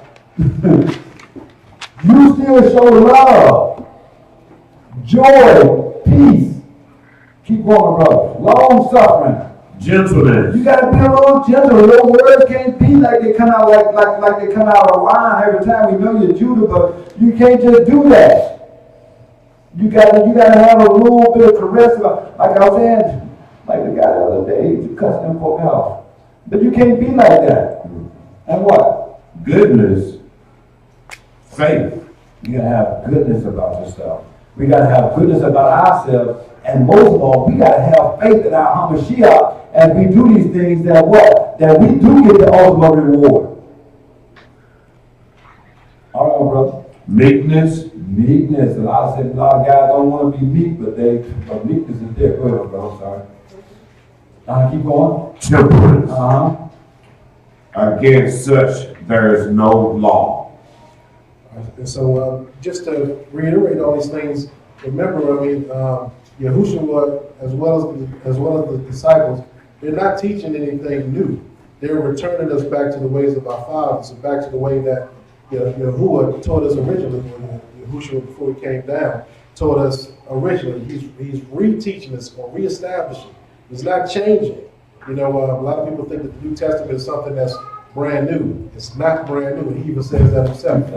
You still show love, joy, peace. Keep going, brother. Long suffering. Gentleness. You gotta be a little gentle. Your words can't be like they come out like they come out of a line every time. We know you're Judah, but you can't just do that. You gotta have a little bit of caress. Like I was saying, like the guy the other day, he cussed them folk out. But you can't be like that. And what? Goodness. Faith. You gotta have goodness about yourself. We gotta have goodness about ourselves. And most of all, we gotta have faith in our Hamashiach as we do these things that what? That we do get the ultimate reward. All right, brother. Meekness. Meekness. A lot of guys don't want to be meek, but meekness is there. Go ahead, brother. Sorry. Keep going. Temperance. Against such there is no law. And so, just to reiterate all these things, remember, Yahushua, as well as the disciples, they're not teaching anything new. They're returning us back to the ways of our fathers, and back to the way that Yahuwah taught us originally. When Yahushua, before he came down, taught us originally. He's reteaching us or reestablishing. He's not changing. A lot of people think that the New Testament is something that's brand new. It's not brand new, and he even says that himself.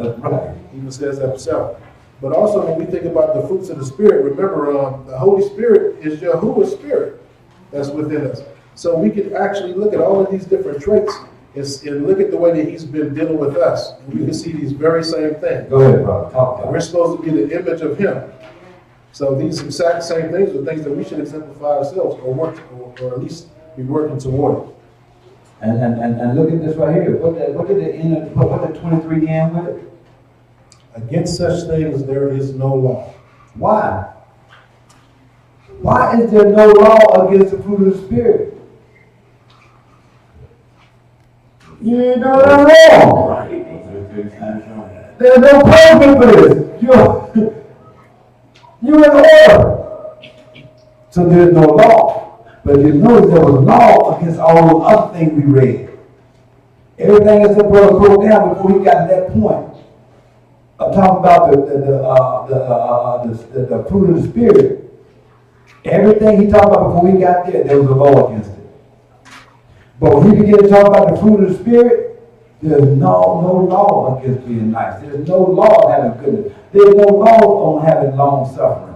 He even says that himself. But also, when we think about the fruits of the Spirit, remember, the Holy Spirit is Yahuwah's Spirit that's within us. So we can actually look at all of these different traits and look at the way that he's been dealing with us. And we can see these very same things. Go ahead, brother. Talk about it. We're supposed to be the image of him. So these exact same things are things that we should exemplify ourselves or at least be working toward it. And look at this right here. What did 23 end with? Against such things there is no law. Why? Why is there no law against the fruit of the Spirit? You ain't doing it wrong. There's no punishment for this. You're in order. So there's no law. But you notice there was law against all those other things we read. Everything that the brother broke down before he got to that point. I'm talking about the fruit of the Spirit. Everything he talked about before he got there was a law against it. But when he began to talk about the fruit of the Spirit, there's no law against being nice. There's no law on having goodness. There's no law on having long suffering.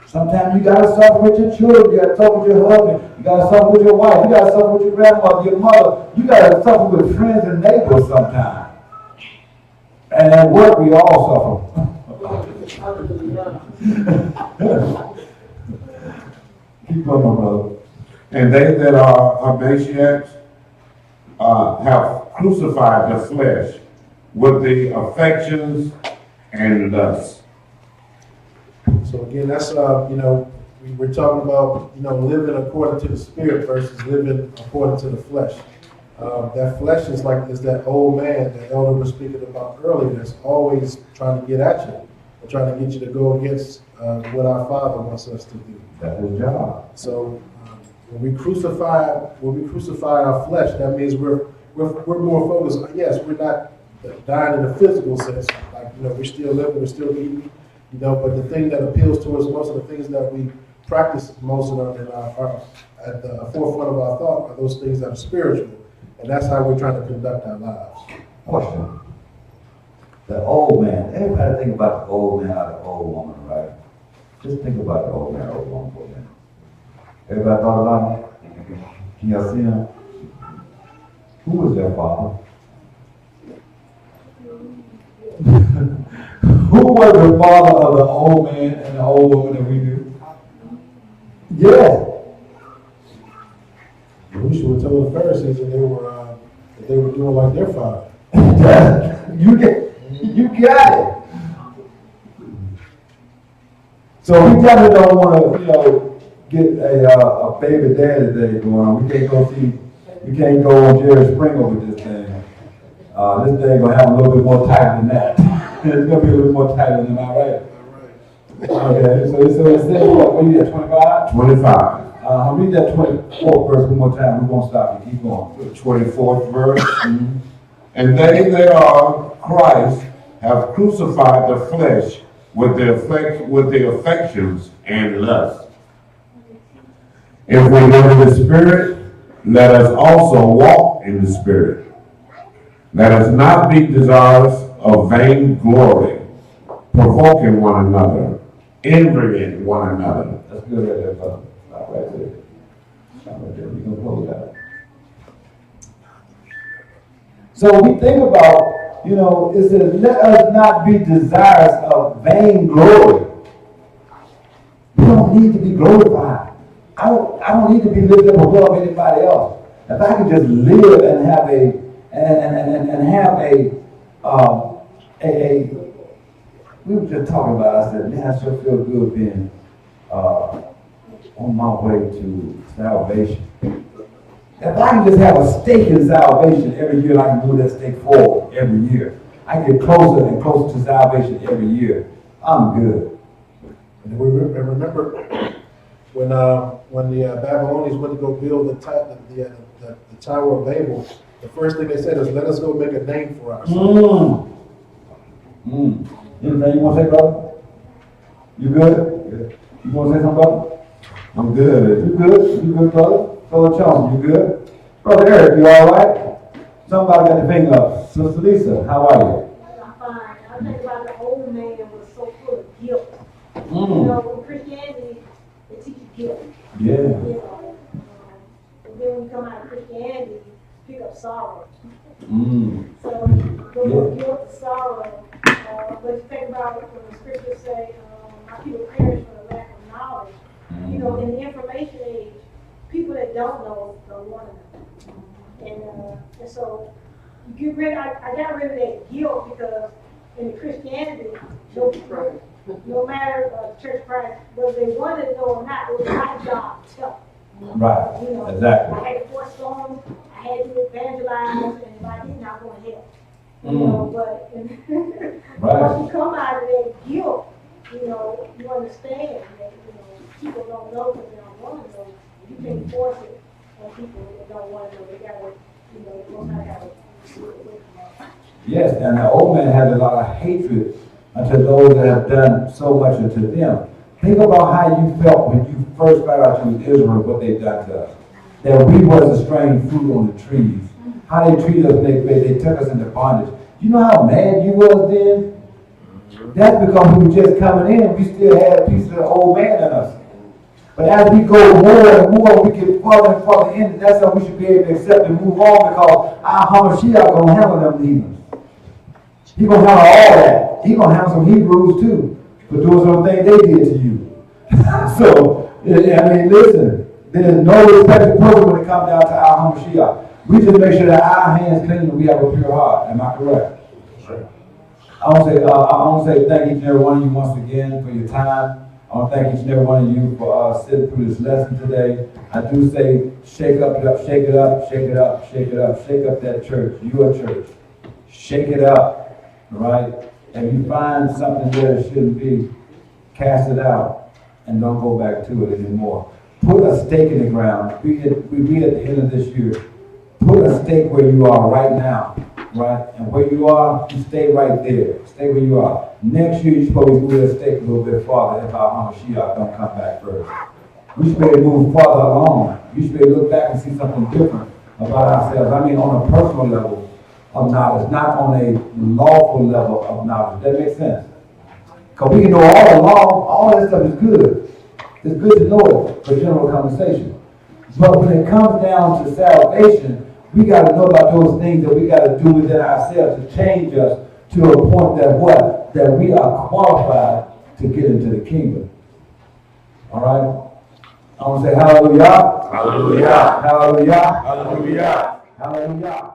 Sometimes you gotta suffer with your children, you gotta suffer with your husband, you gotta suffer with your wife, you gotta suffer with your grandmother, your mother, you gotta suffer with friends and neighbors sometimes. And at work we all suffer. Keep going, my brother. And they that are Hamashiachs have crucified the flesh with the affections and lusts. So again, that's we're talking about living according to the Spirit versus living according to the flesh. That flesh is that old man that Elder was speaking about earlier. That's always trying to get at you, and trying to get you to go against what our Father wants us to do. That's his job. So when we crucify our flesh, that means we're more focused. Yes, we're not dying in a physical sense. We're still living, we're still eating. But the thing that appeals to us, most of the things that we practice most of them in at the forefront of our thought are those things that are spiritual. And that's how we're trying to conduct our lives. Question. The old man, everybody think about the old man or the old woman, right? Just think about the old man or old woman for a minute. Everybody thought about him? Can y'all see him? Who was their father? Who was the father of the old man and the old woman that we do? Yeah. Yahushua told the Pharisees that they were doing like their father. You got it. So we definitely don't want to, get a baby daddy day going on. We can't go on Jerry Springer with this thing. This thing gonna have a little bit more tighter than that. It's gonna be a little more tighter than that, right? Okay, so it says what you at 25? 25. Read that 24th verse one more time. We won't stop you. Keep going. The 24th verse. And they that are Christ have crucified the flesh with the affections and lusts. If we live in the Spirit, let us also walk in the Spirit. Let us not be desirous of vain glory, provoking one another, envying one another. That's good right there, brother. Stop right there. Stop right there. We're going to close that. So we think about, it says, let us not be desirous of vain glory. We don't need to be glorified. I don't need to be lifted up above anybody else. If I can just live and have we were just talking about, I said, man, I sure feel good being on my way to salvation. If I can just have a stake in salvation every year, I can move that stake forward every year. I get closer and closer to salvation every year. I'm good. And remember when the Babylonians went to go build the Tower of Babel, the first thing they said is, let us go make a name for ourselves. Anything you want to say, brother? You good? You want to say something, brother? I'm good. You good? You good, brother? Brother Johnson, you good? Brother Eric, you all right? Somebody got the finger up. Sister Lisa, how are you? I'm fine. I think about the old man was so full of guilt. In Christianity, they teach you guilt. Yeah. And then when you come out of Christianity, you pick up sorrow. So go from guilt to sorrow. But you think about when the scriptures say, my people perish for the lack of knowledge. In the information age, people that don't know want to know. And so you get rid. I got rid of that guilt because in Christianity, no matter Church of Christ, whether they wanted to know or not, it was my job to tell them. Right. Exactly. I had to force them. I had to evangelize, and if I didn't, I was going to hell. But once you come out of that guilt, you understand that people don't know because they don't want to know. You can't force it on people that don't want to know. They gotta, they most not have to do it with them. Yes, and the old man had a lot of hatred unto those that have done so much unto them. Think about how you felt when you first got out to Israel, what they done to us. That we was a strange fruit on the trees. How they treated us when they took us into bondage. You know how mad you was then? That's because we were just coming in. We still had a piece of the old man in us. But as we go more and more, we get further and further in. That's how we should be able to accept and move on because our Hamashiach going to handle them demons. He's going to handle all that. He's going to handle some Hebrews too for doing some things they did to you. So, listen, there's no respected person when it comes down to our Hamashiach. We just make sure that our hands clean and we have a pure heart. Am I correct? I want to say thank each and every one of you once again for your time. I want to thank each and every one of you for sitting through this lesson today. I do say, shake up, shake it up, shake it up, shake it up, shake up that church, your church. Shake it up, right? If you find something there that shouldn't be, cast it out and don't go back to it anymore. Put a stake in the ground. We at the end of this year. Put a stake where you are right now, right? And where you are, you stay right there. Stay where you are. Next year, you're supposed to move that stake a little bit farther if our Hamashiach don't come back first. we should be able to move farther along. We should be able to look back and see something different about ourselves. I mean, on a personal level of knowledge, not on a lawful level of knowledge. That makes sense? Because we can know all the law, all that stuff is good. It's good to know it for general conversation. But when it comes down to salvation, we got to know about those things that we got to do within ourselves to change us to a point that what? That we are qualified to get into the kingdom. All right? I want to say hallelujah. Hallelujah. Hallelujah. Hallelujah. Hallelujah.